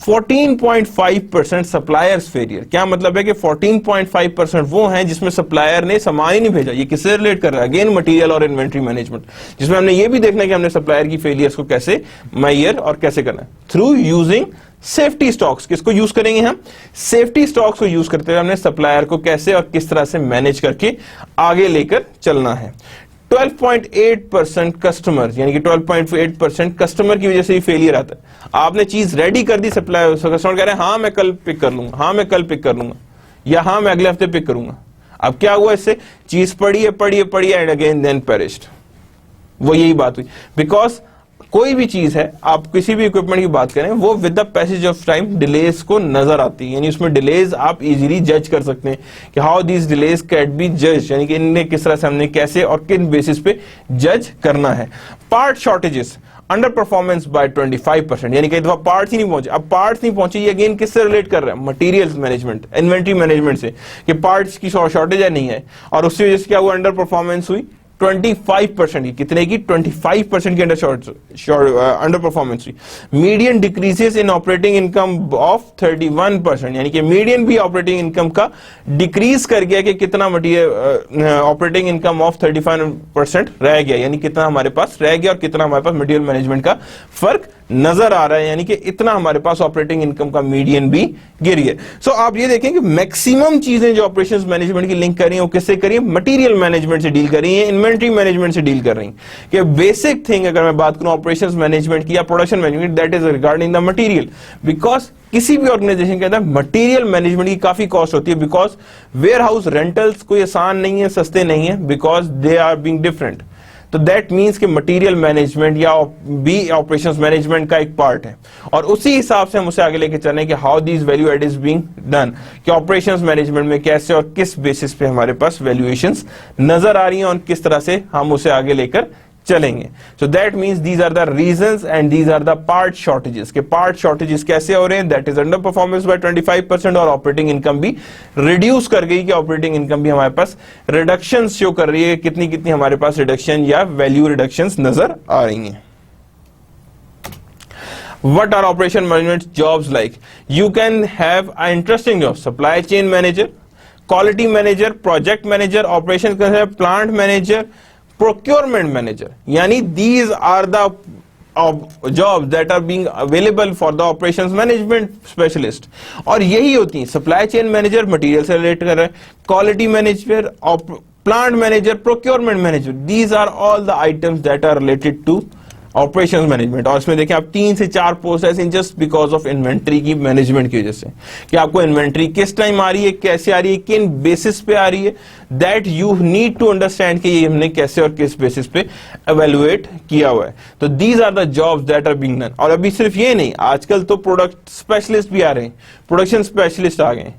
14.5% सप्लायर्स फेलियर, क्या मतलब है कि 14.5% वो हैं जिसमें सप्लायर ने सामान ही नहीं भेजा। ये किससे रिलेट कर रहा है, अगेन मटेरियल और इन्वेंट्री मैनेजमेंट, जिसमें हमने ये भी देखना है कि हमने सप्लायर की फेलियर्स को कैसे मेजर और कैसे करना है थ्रू यूजिंग सेफ्टी स्टॉक्स। किसको यूज करेंगे हम, सेफ्टी स्टॉक्स को यूज करते हुए हमने सप्लायर को कैसे और किस तरह से मैनेज करके आगे लेकर चलना है। 12.8% कस्टमर, यानी कि 12.8% कस्टमर की वजह से ही फेलियर आता है। आपने चीज रेडी कर दी, सप्लायर कस्टमर कह रहे हैं हाँ मैं कल पिक कर लूंगा, हाँ मैं कल पिक कर लूंगा, या हाँ मैं अगले हफ्ते पिक करूंगा। अब क्या हुआ इससे, चीज पड़ी है एंड अगेन देन पेरिश्ड। वो यही बात हुई, बिकॉज कोई भी चीज है, आप किसी भी इक्विपमेंट की बात करें, वो with the passage of time delays को नजर आती है, यानी उसमें डिलेज आप इजीली जज कर सकते हैं कि how these delays can be जज, यानी कि इन्हें किस तरह से हमने कैसे और किन बेसिस पे जज करना है। Part shortages, under performance by 25%, यानी कई दफा पार्ट्स ही नहीं पहुंचे। अब पार्ट्स नहीं पहुंचे, ये अगेन किससे रिलेट कर रहा है, मटेरियल मैनेजमेंट, इन्वेंट्री मैनेजमेंट से, कि पार्ट्स की शॉर्टेज है नहीं है, और उसकी वजह से क्या हुआ, अंडर परफॉर्मेंस हुई 25% की, कितने की, 25% की अंडर परफॉर्मेंस हुई। Median decreases in operating income of 31%, यानी कि मीडियन भी ऑपरेटिंग इनकम का डिक्रीज कर गया, कि कितना मटेरियल ऑपरेटिंग इनकम ऑफ 35% रह गया, यानी कितना हमारे पास रह गया और कितना हमारे पास मटेरियल मैनेजमेंट का फर्क नजर आ रहा है, यानी कि इतना हमारे पास ऑपरेटिंग इनकम का मीडियन भी गिर गया। सो आप ये देखें कि मैक्सिमम चीजें जो ऑपरेशंस मैनेजमेंट की लिंक कर रही है वो किससे करी है, मटेरियल मैनेजमेंट से डील कर रही है, इन्वेंट्री मैनेजमेंट से डील कर रही है। कि बेसिक थिंग अगर मैं बात करूं ऑपरेशंस मैनेजमेंट की या production management, that is regarding the material, because किसी भी ऑर्गेनाइजेशन के अंदर मटेरियल मैनेजमेंट की काफी कॉस्ट होती है, बिकॉज वेयर हाउस रेंटल्स कोई आसान नहीं है, सस्ते नहीं है, because they are being different. तो दैट मीन्स कि मटेरियल मैनेजमेंट या भी ऑपरेशंस मैनेजमेंट का एक पार्ट है, और उसी हिसाब से हम उसे आगे लेके चलें कि how this value add is being done, कि ऑपरेशंस मैनेजमेंट में कैसे और किस बेसिस पे हमारे पास वैल्यूएशंस नजर आ रही हैं और किस तरह से हम उसे आगे लेकर चलेंगे। So that means these are the reasons and these are the part shortages, के पार्ट शॉर्टेजेस कैसे हो रहे हैं, that is under performance by 25%, और ऑपरेटिंग इनकम भी रिड्यूस कर गई, कि ऑपरेटिंग इनकम भी हमारे पास रिडक्शन शो कर रही है, कितनी कितनी हमारे पास रिडक्शन या वैल्यू रिडक्शंस नजर आ रही हैं। What are operation management jobs like? You can have an interesting job, supply chain manager, quality manager, project manager, operations manager, plant manager, procurement manager, यानी these are the jobs that are being available for the operations management specialist. और यही होती है supply chain manager, material से relate कर रहे हैं, quality manager, plant manager, procurement manager. These are all the items that are related to operations management. और इसमें देखें आप 3 से 4 पोस्ट ऐसे जस्ट बिकॉज ऑफ इन्वेंट्री की मैनेजमेंट की वजह से कि आपको इन्वेंट्री किस टाइम आ रही है, कैसे आ रही है, किन बेसिस पे आ रही है, that you need to understand कि ये हमने कैसे और किस बेसिस पे एवेल्युएट किया हुआ है. तो these are the jobs that are being done. और अभी सिर्फ ये नहीं, आजकल तो प्रोडक्ट स्पेशलिस्ट भी आ रहे हैं, प्रोडक्शन स्पेशलिस्ट आ गए,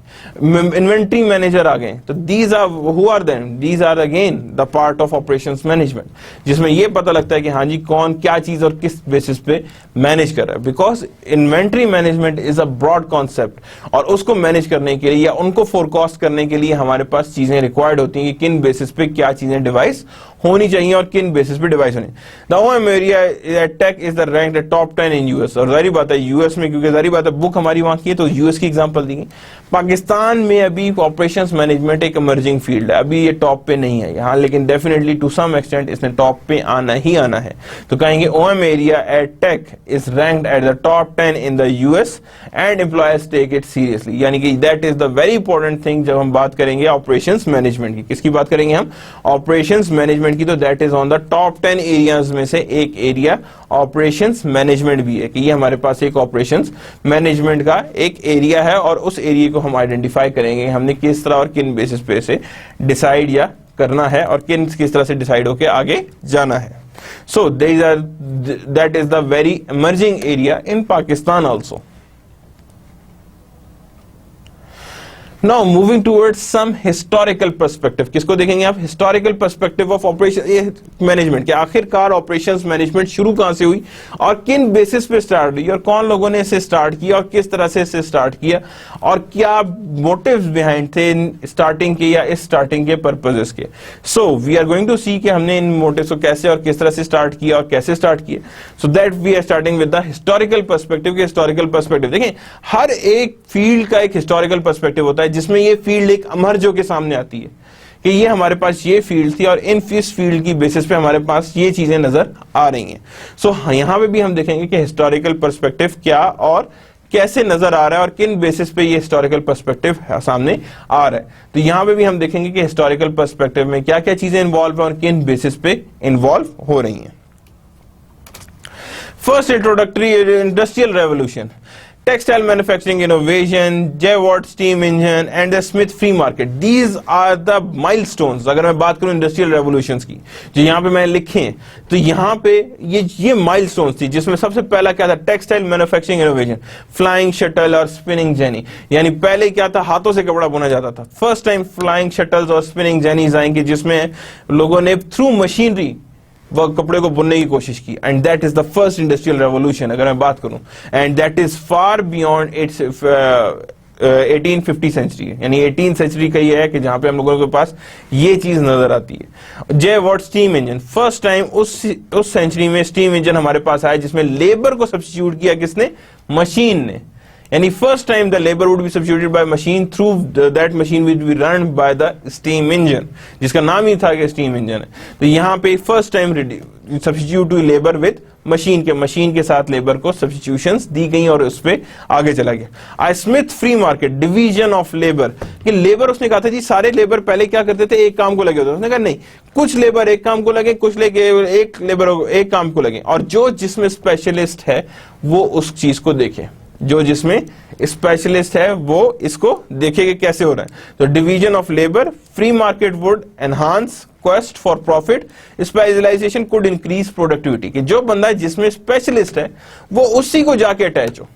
इन्वेंट्री मैनेजर आ गए. तो these are who are them, these are again the part of operations management, जिसमें ये पता लगता है कि हाँ जी कौन क्या चीज और किस बेसिस पे मैनेज कर रहा है. Because inventory management is a broad concept, और उसको मैनेज करने के लिए या उनको फोरकास्ट करने के लिए हमारे पास चीजें रिक्वायर्ड होती हैं कि किन बेसिस पे क्या चीजें डिवाइस होनी चाहिए और किन बेसिस पे डिवाइस होनी. The OM area tech is the rank top 10 in US. और जारी बात है यूएस में, क्योंकि जारी बात है बुक हमारी वहां की है तो यूएस की एग्जांपल दी गई. पाकिस्तान में अभी ऑपरेशंस मैनेजमेंट एक इमर्जिंग फील्ड है, अभी ये टॉप पे नहीं है यहाँ, लेकिन डेफिनेटली टू सम एक्सटेंट इसने टॉप पे आना ही आना है. तो कहेंगे OM area at tech is ranked at the top 10 in the US and employers take it seriously. यानी कि that is the very important thing जब हम बात करेंगे ऑपरेशंस मैनेजमेंट की. किसकी बात करेंगे हम? ऑपरेशंस मैनेजमेंट की. तो that is on the top 10 areas में से एक एरिया ऑपरेशंस मैनेजमेंट भी है कि ये हमारे पास एक ऑपरेशंस मैनेजमेंट का एक एरिया है, और उस एरिया को हम आइडेंटिफाई करेंगे हमने किस तरह और किन बेसिस पे से डिसाइड या करना है और किस तरह से डिसाइड होके आगे जाना है. So that is the very emerging area in Pakistan also. Now moving towards some historical perspective. किसको देखेंगे आप? Historical perspective of operation management. कि आखिरकार operations management शुरू कहां से हुई और किन बेसिस पे स्टार्ट हुई और कौन लोगों ने इसे स्टार्ट किया और किस तरह से इसे स्टार्ट किया और क्या मोटिव्स बिहाइंड थे स्टार्टिंग के या इस स्टार्टिंग के पर्पसेस के. So we are going to see कि हमने इन मोटिव्स को कैसे और किस तरह से स्टार्ट किया और कैसे स्टार्ट किया. So that we are starting with the historical perspective. के हिस्टोरिकल पर्सपेक्टिव देखें, हर एक फील्ड का एक हिस्टोरिकल पर्सपेक्टिव होता है जिसमें ये फील्ड एक अमर्ज होकर सामने आती है कि ये हमारे पास ये फील्ड थी और इस फील्ड की बेसिस पे हमारे पास ये चीजें नजर आ रही हैं. सो यहां पे भी हम देखेंगे कि हिस्टोरिकल पर्सपेक्टिव क्या और कैसे नजर आ रहा है और किन बेसिस पे ये हिस्टोरिकल पर्सपेक्टिव सामने आ रहा है. तो यहां पे भी हम देखेंगे कि हिस्टोरिकल पर्सपेक्टिव में क्या क्या चीजें इन्वॉल्व है और किन बेसिस पे इन्वॉल्व हो रही हैं. First, introductory industrial revolution, textile manufacturing innovation, Jewett steam engine and the Smith free market. These are the milestones. अगर मैं बात करूं इंडस्ट्रियल रेवोल्यूशंस की जो यहाँ पे मैंने लिखे हैं, तो यहाँ पे ये माइलस्टोन्स थी जिसमें सबसे पहला क्या था? Textile manufacturing innovation, flying shuttle और स्पिनिंग जेनी. यानी पहले क्या था? हाथों से कपड़ा बुना जाता था. फर्स्ट टाइम फ्लाइंग शटल्स और स्पिनिंग जेनीज आएंगे जिसमें लोगों ने थ्रू मशीनरी वह कपड़े को बुनने की कोशिश की. And that is the first industrial revolution अगर मैं बात करूं. And that is far beyond its 1850 century. यानी 18th सेंचुरी का ये है कि जहां पे हम लोगों के पास ये चीज नजर आती है. जेवॉट स्टीम इंजन, फर्स्ट टाइम उस सेंचुरी में स्टीम इंजन हमारे पास आया जिसमें लेबर को सब्स्टिट्यूट किया किसने? मशीन ने. यानी first time the labour would be substituted by machine through that machine which be run by the steam engine, जिसका नाम ही था कि स्टीम इंजन है. तो यहाँ पे फर्स्ट टाइम सब्स्टिट्यूट हुई लेबर विद मशीन के साथ लेबर को सब्स्टिट्यूशंस दी गई और उस पे आगे चला गया. आई Smith free market, division of labour. कि लेबर उसने कहा था जी सारे लेबर पहले क्या करते थे? एक काम को लगे होते. उसने कहा नहीं, कुछ लेबर एक काम को लगे, कुछ एक लेबर एक काम को लगे, और जो जिसमें स्पेशलिस्ट है वो उस चीज को देखे, जो जिसमें स्पेशलिस्ट है वो इसको देखेगा कैसे हो रहा है. तो division of labour, free market would enhance quest for profit, specialisation could increase productivity. कि जो बंदा जिसमें स्पेशलिस्ट है वो उसी को जाके अटैच हो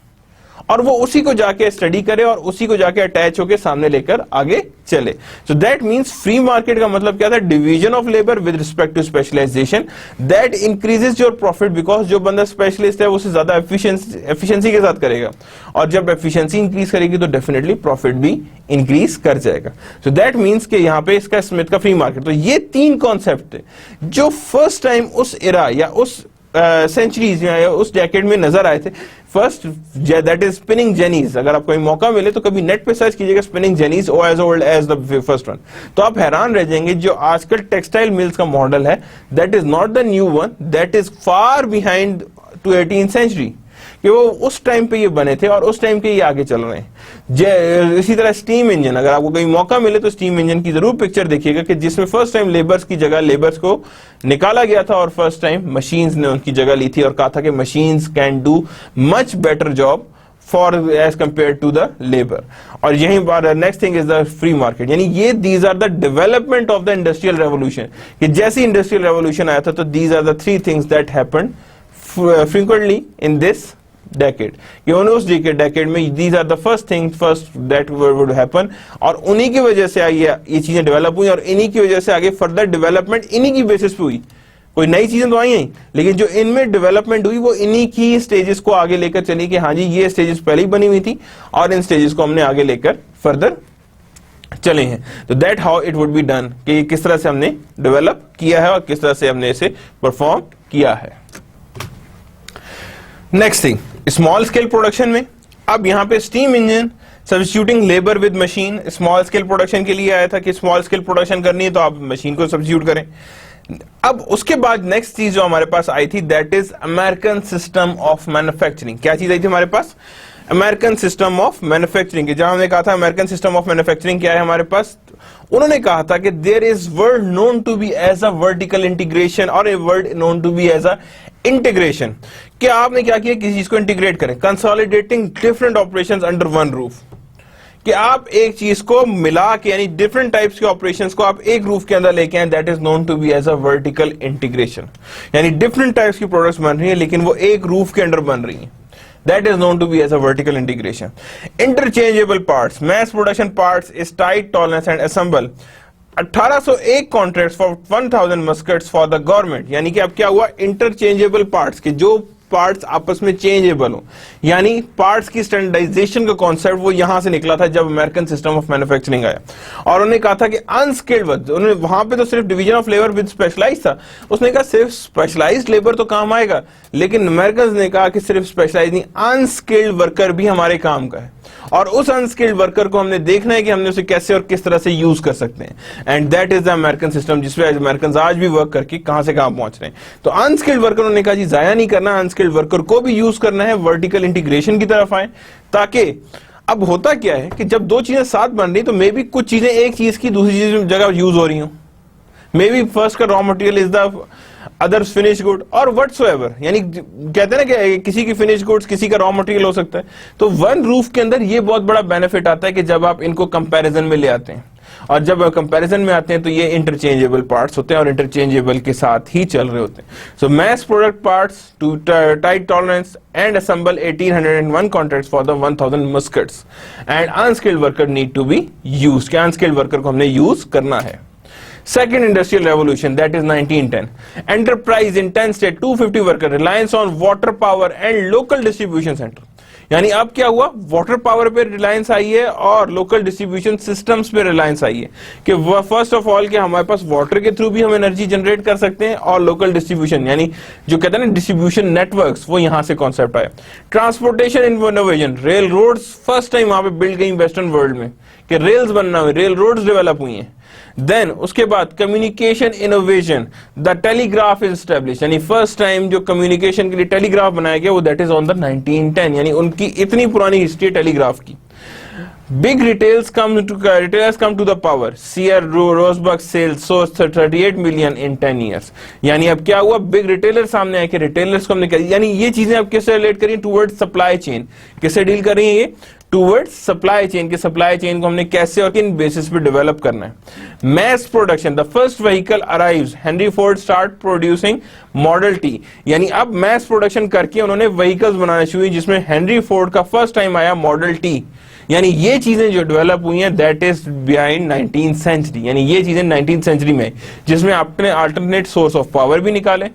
और वो उसी को जाके स्टडी करे और उसी को जाके अटैच होकर सामने लेकर आगे चले. So that means free market का मतलब क्या था? Division of labour with respect to specialisation that increases your profit. Because जो बंदा स्पेशलिस्ट है वो उससे ज्यादा एफिशिएंसी के साथ करेगा और जब एफिशिएंसी इंक्रीज करेगी तो डेफिनेटली प्रॉफिट भी इंक्रीज कर जाएगा. सो दैट मींस कि यहाँ पे इसका स्मिथ का फ्री मार्केट. तो ये 3 कॉन्सेप्ट थे जो फर्स्ट टाइम उस एरा या उस सेंचुरीज या उस डेकेड में नजर आए थे. First that is spinning jennies. अगर आपको मौका मिले तो कभी नेट पे सर्च कीजिएगा spinning jennies as old as the first one, तो आप हैरान रह जाएंगे. जो आजकल टेक्सटाइल मिल्स का मॉडल है that is not the new one, that is far behind to 18th century, कि वो उस टाइम पे ये बने थे और उस टाइम के ये आगे चल रहे हैं। इसी तरह स्टीम इंजन, अगर आपको कहीं मौका मिले तो स्टीम इंजन की जरूर पिक्चर देखिएगा कि जिसमें फर्स्ट टाइम लेबर्स की जगह लेबर्स को निकाला गया था और फर्स्ट टाइम मशीन्स ने उनकी जगह ली थी और कहा था कि machines can do much better job for as compare to the labour. और यहीं पर next thing is the free market, यानी ये these are the development of the industrial revolution, कि जैसे इंडस्ट्रियल रेवोल्यूशन आया था तो these are the three things that happened frequently in this decade, कि उस डेकेड में these are the first that would happen, और उन्हीं की वजह से ये चीजें डेवलप हुई और इन्हीं की वजह से आगे फर्दर डेवलपमेंट इन्हीं की बेसिस पे हुई। कोई नई चीजें तो आई हैं, लेकिन जो इनमें डेवलपमेंट हुई वो इन्हीं की स्टेजेस को आगे लेकर चली कि हाँ जी ये स्टेजेस पहले ही बनी हुई थी और इन स्टेजेस को हमने आगे लेकर फर्दर चले हैं। तो that how it would be done, कि किस तरह से हमने डेवलप किया है और किस तरह से हमने इसे परफॉर्म किया है। Next thing, small scale production में अब यहां पे steam engine substituting labour with machine, small scale production के लिए आया था कि स्मॉल स्केल प्रोडक्शन करनी है तो आप मशीन को सब्स्टिट्यूट करें। अब उसके बाद नेक्स्ट चीज जो हमारे पास आई थी that is American system of manufacturing. क्या चीज आई थी हमारे पास? American system of manufacturing. जहां हमने कहा था अमेरिकन सिस्टम ऑफ मैन्युफैक्चरिंग क्या है हमारे पास, उन्होंने कहा था कि there is word known to be as a vertical integration और a word known to be as a integration. क्या आपने क्या किया, किसी चीज को इंटीग्रेट करें, consolidating different operations under one roof, कि आप एक चीज को मिला के यानी डिफरेंट टाइप्स के ऑपरेशंस को आप एक रूफ के अंदर लेके आए, that is known to be as a vertical integration. यानी डिफरेंट टाइप्स की प्रोडक्ट्स बन रही है लेकिन वो एक रूफ के अंडर बन रही है, that is known to be as a vertical integration. Interchangeable parts, mass production parts is tight tolerance and assemble 1801 contracts for 1000 muskets for the government। यानी कि अब क्या हुआ, इंटरचेंजेबल पार्ट्स के जो पार्ट्स आपस में चेंजेबल हो, यानी पार्ट्स की स्टैंडर्डाइजेशन का कॉन्सेप्ट वो यहां से निकला था जब अमेरिकन सिस्टम ऑफ मैन्युफैक्चरिंग आया। और उन्होंने कहा था कि अनस्किल्ड, उन्होंने वहां पे तो सिर्फ division of labour with specialised था, उसने कहा सिर्फ स्पेशलाइज्ड लेबर तो काम आएगा, लेकिन अमेरिकन ने कहा कि सिर्फ स्पेशलाइज्ड नहीं, अनस्किल्ड वर्कर भी हमारे काम का है और उस अनस्किल्ड वर्कर को हमने देखना है कि हमने उसे कैसे और किस तरह से यूज कर सकते हैं। And that is the American system जिसपे अमेरिकन आज भी वर्क करके कहां से कहां पहुंच रहे हैं। तो अनस्किल्ड वर्कर उन्होंने कहा जी जाया नहीं करना, अनस्किल्ड वर्कर को भी यूज करना है, वर्टिकल इंटीग्रेशन की तरफ आए, ताकि अब होता क्या है कि जब दो चीजें साथ बन रही तो मे बी कुछ चीजें एक चीज की दूसरी चीज जगह यूज हो रही हो, मे बी फर्स्ट का raw material is the others finish good और व्हाटसोएवर, यानी कहते हैं ना कि किसी की फिनिश गुड्स किसी का रॉ मटेरियल हो सकता है। तो वन रूफ के अंदर ये बहुत बड़ा बेनिफिट आता है कि जब आप इनको कंपैरिजन में ले आते हैं और जब कंपैरिजन में आते हैं तो ये इंटरचेंजेबल पार्ट्स होते हैं और इंटरचेंजेबल के साथ ही चल रहे होते हैं। So mass product parts to tight tolerance and assemble 1801 contracts for the 1000 muskets and unskilled worker need to be used. क्या अनस्किल्ड वर्कर को हमने यूज करना है। Second industrial revolution, that is 1910. Enterprise intense state 250 worker reliance on water power and local distribution center। यानी अब क्या हुआ, water power पे रिलायंस आई है और लोकल डिस्ट्रीब्यूशन सिस्टम्स पे रिलायंस आई है कि फर्स्ट ऑफ ऑल कि हमारे पास वाटर के थ्रू भी हम एनर्जी जनरेट कर सकते हैं और लोकल डिस्ट्रीब्यूशन यानी जो कहते हैं ना डिस्ट्रीब्यूशन नेटवर्क्स, वो यहां से कॉन्सेप्ट आया। Transportation innovation, rail roads first time वहां पे बिल्ड गई वेस्टर्न वर्ल्ड में कि रेल्स बनना हुई, रेल रोड्स डेवलप हुई हैं। देन उसके बाद communication innovation, the telegraph is establish, यानी फर्स्ट टाइम जो कम्युनिकेशन के लिए टेलीग्राफ बनाया गया वो दैट इज ऑन द 1910, यानी उनकी इतनी पुरानी हिस्ट्री टेलीग्राफ की। Big retailers come to the power. Sears Roebuck sales so 38 million in 10 years। यानी अब क्या हुआ, बिग रिटेलर सामने आए कि रिटेलर्स को हमने क्या, यानी ये चीजें अब किससे रिलेट करी, टुवर्ड्स सप्लाई चेन, किससे डील कर रही है ये, टुवर्ड्स सप्लाई चेन, के सप्लाई चेन को हमने कैसे और किन बेसिस पे डेवलप करना है। Mass production, the first vehicle arrives, Henry Ford start producing model T, यानी अब मैस प्रोडक्शन करके उन्होंने व्हीकल्स बनाना शुरू हुई जिसमें हेनरी फोर्ड का फर्स्ट टाइम आया मॉडल टी। यानी ये चीजें जो डेवलप हुई हैं that is behind 19th century, यानी ये चीजें 19th सेंचुरी में जिसमें आपने अल्टरनेट सोर्स ऑफ पावर भी निकाले,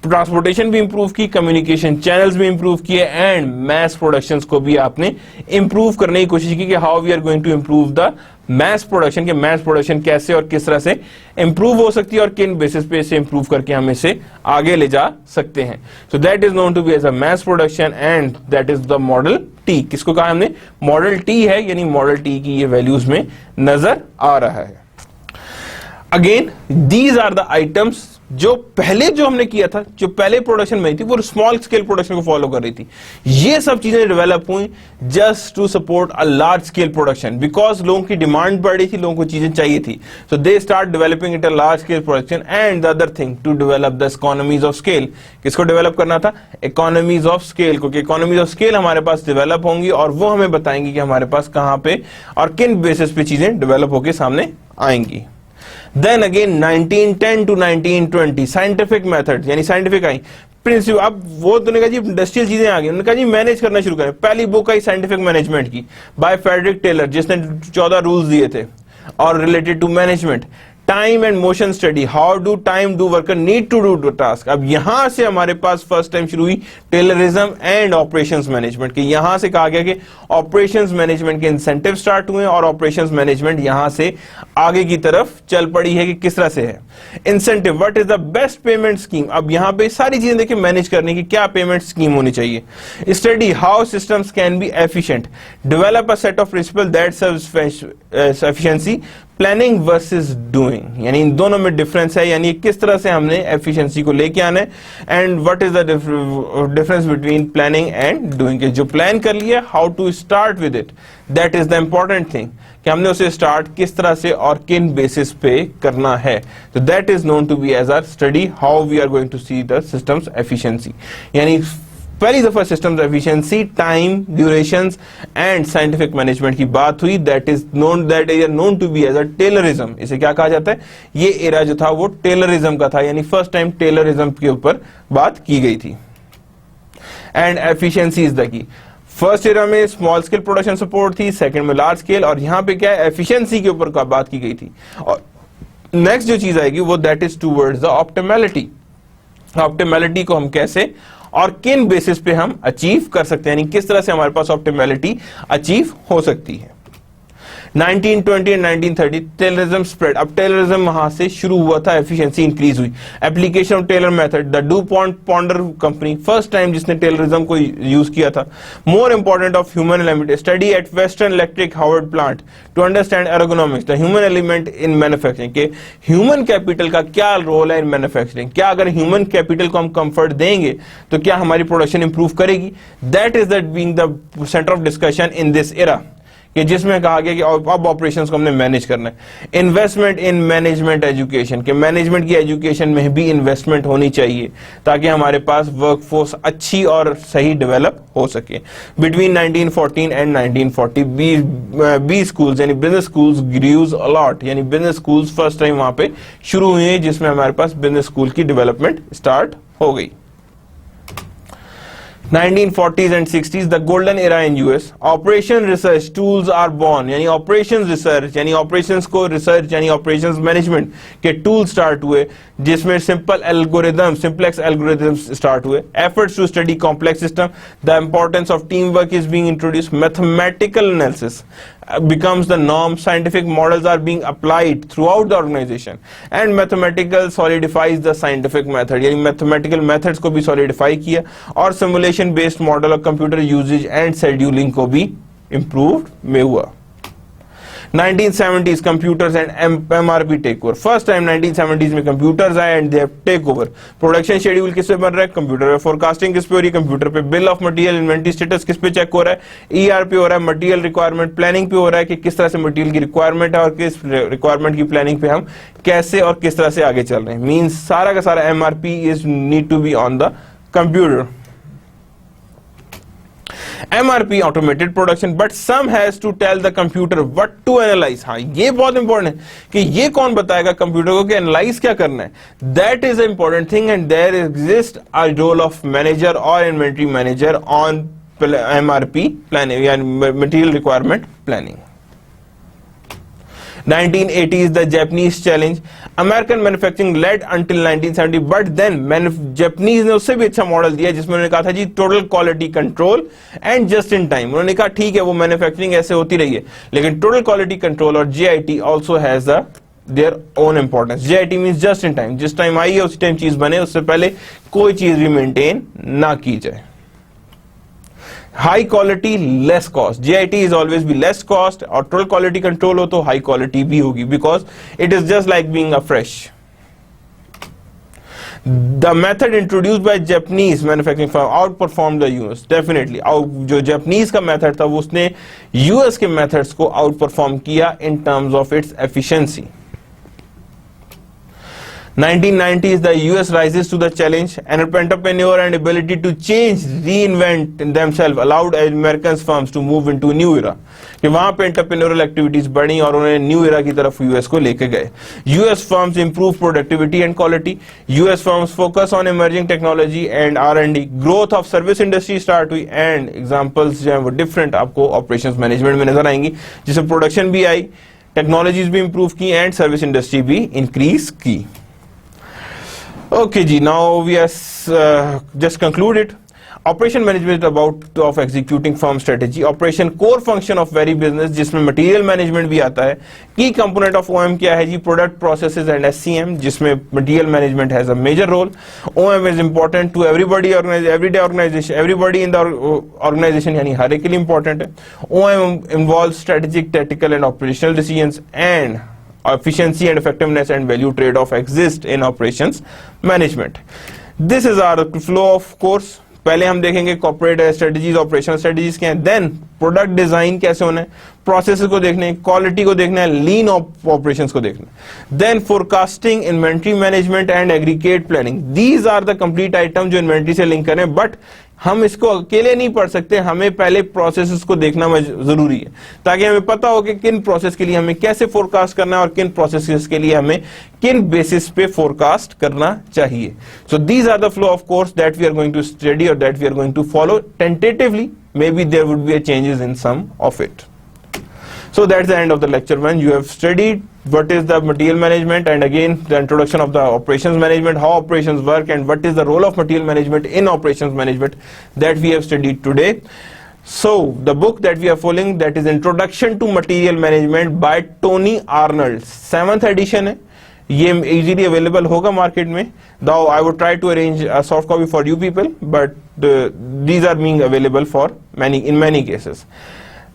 ट्रांसपोर्टेशन भी इंप्रूव की, कम्युनिकेशन चैनल्स भी इंप्रूव किए एंड मैस प्रोडक्शंस को भी आपने इंप्रूव करने की कोशिश की कि how we are going to improve the mass production, के मैस प्रोडक्शन कैसे और किस तरह से इंप्रूव हो सकती है और किन बेसिस पे इसे इंप्रूव करके हम इसे आगे ले जा सकते हैं। So that is known to be as a mass production and that is the model T. किसको कहा हमने, मॉडल टी है, यानी मॉडल टी की ये वैल्यूज में नजर आ रहा है। Again these are the items जो पहले जो हमने किया था, जो पहले प्रोडक्शन में थी, वो स्मॉल स्केल प्रोडक्शन को फॉलो कर रही थी। ये सब चीजें डेवलप हुई just to support a large scale production, because लोगों की डिमांड बढ़ रही थी, लोगों को चीजें चाहिए थी। So they start developing it a large scale production. And the other thing to develop the economies of scale. किसको डेवलप करना था? इकोनॉमीज ऑफ स्केल, क्योंकि इकोनॉमीज ऑफ स्केल हमारे पास डेवलप होंगी और वो हमें बताएंगी कि हमारे पास कहां पे और किन बेसिस पे चीजें डेवलप होकर सामने आएंगी। Then again 1910 to 1920 scientific method, यानी साइंटिफिक आई प्रिंसिपल। अब वो तो ने कहा जी इंडस्ट्रियल चीजें आ गई, उन्होंने कहा जी मैनेज करना शुरू करें। पहली बुक आई साइंटिफिक मैनेजमेंट की बाय फ्रेडरिक टेलर, जिसने 14 रूल्स दिए थे और related to management. Time and motion study, how do time do worker need to do task. अब यहां से हमारे पास फर्स्ट टाइम शुरू हुई टेलरिज्म एंड ऑपरेशंस मैनेजमेंट की। यहां से कहा गया कि ऑपरेशंस मैनेजमेंट के इंसेंटिव स्टार्ट हुए और ऑपरेशंस मैनेजमेंट यहां से आगे की तरफ चल पड़ी है कि किस तरह से है। Incentive, what is the best payment scheme. अब यहां पे सारी चीजें देखिए मैनेज करने की क्या पेमेंट स्कीम होनी चाहिए। Study how systems can be efficient, develop a set of principal that serves efficiency. Planning versus doing, यानी इन दोनों में डिफरेंस है, यानी किस तरह से हमने एफिशिएंसी को लेके आना है। And what is the difference between planning and doing. जो प्लान कर लिया, how to start with it, that is the important thing कि हमने उसे स्टार्ट किस तरह से और किन बेसिस पे करना है। तो that is known to be as our study how we are going to see the systems efficiency. यानी पहली दफा systems efficiency, time, durations and scientific management की बात हुई। That is known to be as a Taylorism. इसे क्या कहा जाता है? ये एरा जो था वो टेलरिज्म का था, यानी फर्स्ट टाइम टेलरिज्म के ऊपर बात की गई थी। And efficiency is the key. First era में स्मॉल स्केल प्रोडक्शन सपोर्ट थी, सेकंड में लार्ज स्केल, और यहां पे क्या है? एफिशिएंसी के ऊपर बात की गई थी। और नेक्स्ट जो चीज आएगी वो that is towards the optimality. Optimality को हम कैसे और किन बेसिस पे हम अचीव कर सकते हैं, यानी किस तरह से हमारे पास ऑप्टिमैलिटी अचीव हो सकती है। 1920 एंड 1930 टेलरिज्म स्प्रेड। अब टेलरिज्म वहां से शुरू हुआ था, एफिशिएंसी इंक्रीज हुई। Application of Taylor method, the Du Pont company first time जिसने टेलरिज्म को यूज किया था। More important of human element, study at Western Electric Harvard plant to understand ergonomics, the human element in manufacturing. के human capital का क्या role है in manufacturing, क्या अगर ह्यूमन कैपिटल को हम कंफर्ट देंगे तो क्या हमारी प्रोडक्शन इंप्रूव करेगी। That is that being the centre of discussion in this era, कि जिसमें कहा गया कि अब ऑपरेशंस को हमने मैनेज करना है। इन्वेस्टमेंट इन मैनेजमेंट एजुकेशन, के मैनेजमेंट की एजुकेशन में भी इन्वेस्टमेंट होनी चाहिए ताकि हमारे पास वर्कफोर्स अच्छी और सही डेवलप हो सके। बिटवीन 1914 एंड 1940 बी स्कूल्स यानी बिजनेस स्कूल्स ग्रूज अलॉट, यानी बिजनेस स्कूल्स फर्स्ट टाइम वहां पे शुरू हुए हैं, जिसमें हमारे पास बिजनेस स्कूल की डेवलपमेंट स्टार्ट हो गई। 1940s and 60s the golden era in US, operation research tools are born, यानी operations research यानी operations को research यानी operations management के tools start हुए, जिसमें simple algorithms, simplex algorithms start हुए। efforts to study complex system, the importance of teamwork is being introduced, mathematical analysis becomes the norm, scientific models are being applied throughout the organization and mathematical solidifies the scientific method, यानी mathematical methods को भी solidify किया और simulation based model और computer usage and scheduling को भी improved में हुआ। 1970s computers and MRP take over, first time 1970s में computers आए and they have take over। production schedule किस पे बन रहा है? कंप्यूटर पे। forecasting किस पे हो रही है? कंप्यूटर पे। bill of material inventory status किस पे चेक हो रहा है? ER पे हो रहा है। material requirement planning पे हो रहा है कि किस तरह से material की requirement है और किस requirement की planning पे हम कैसे और किस तरह से आगे चल रहे हैं। means सारा का सारा MRP is need to be on the computer। MRP automated production, but some has to tell the computer what to analyze। हाँ ये बहुत इंपॉर्टेंट है कि ये कौन बताएगा कंप्यूटर को कि एनालाइज क्या करना है। That is a important thing and there exist a role of manager और inventory manager on MRP planning यानी material requirement planning. 1980s the Japanese challenge, American manufacturing led until 1970, but then Japanese ने उससे भी अच्छा model दिया जिसमें उन्होंने कहा था जी total quality control and just in time. उन्होंने कहा ठीक है वो मैन्युफैक्चरिंग ऐसे होती रही है लेकिन टोटल क्वालिटी कंट्रोल और JIT also has their own importance। JIT means just in time, जिस टाइम आई है उसी टाइम चीज बने, उससे पहले कोई चीज भी मेंटेन ना की जाए। High quality less cost, JIT is always be less cost और टोटल क्वालिटी कंट्रोल हो तो हाई क्वालिटी भी होगी because it is just like being a fresh. The method introduced by Japanese manufacturing firm outperformed the US. Definitely. जो Japanese का method था वो उसने US के methods को outperform किया in terms of its efficiency. 1990s, the US rises to the challenge, and entrepreneur and ability to change, reinvent themselves allowed American firms to move into a new era. कि वहाँ पे entrepreneurial activities बढ़ी और उन्हें new era की तरफ US को लेके गए. US firms improve productivity and quality. US firms focus on emerging technology and R&D. Growth of service industry start हुई and examples जो हैं वो different आपको operations management में नजर आएंगी, जिसमें production भी आई, technologies भी improve की and service industry भी increase की. Okay, Ji. Now we have just concluded. Operation management is about of executing firm strategy. Operation core function of very business, जिसमें material management भी आता है. Key component of OM क्या है जी? Product processes and SCM, जिसमें material management has a major role. OM is important to everybody, everyday organization, everybody in the organization, यानी हर एक के लिए important है. OM involves strategic, tactical and operational decisions, and efficiency and effectiveness and value trade-off exist in operations management. This is our flow of course. पहले हम देखेंगे corporate strategies, operational strategies क्या है, देन प्रोडक्ट डिजाइन कैसे होना है, processes को देखना है, क्वालिटी को देखना है, लीन ऑपरेशंस को देखना है, then forecasting, inventory management and aggregate planning. These are the complete item जो इन्वेंट्री से लिंक करें, बट हम इसको अकेले नहीं पढ़ सकते, हमें पहले प्रोसेसेस को देखना जरूरी है ताकि हमें पता हो कि किन प्रोसेस के लिए हमें कैसे फोरकास्ट करना है और किन प्रोसेसेस के लिए हमें किन बेसिस पे फोरकास्ट करना चाहिए. So these are the flow of course that we are going to study और that we are going to follow tentatively. Maybe there would be a changes in some of it. So that's the end of the lecture 1. You have studied what is the material management, and again the introduction of the operations management, how operations work, and what is the role of material management in operations management that we have studied today. So the book that we are following, that is Introduction to Material Management by Tony Arnold. 7th edition है. ये easily available होगा market में. Though I would try to arrange a soft copy for you people, but these are being available for in many cases.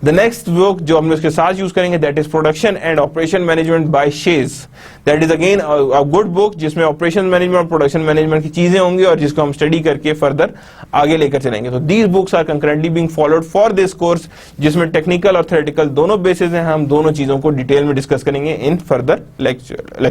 The next book जो हम इसके साथ use करेंगे, that is Production and Operation Management by Shays. That is again a good book जिसमें operation management और production management की चीजें होंगी और जिसको हम स्टडी करके फर्दर आगे लेकर चलेंगे. तो these books are concurrently being followed for this course, जिसमें टेक्निकल और थ्योरेटिकल दोनों बेसिस हैं. हम दोनों चीजों को डिटेल में डिस्कस करेंगे इन फर्दर लेक्चर.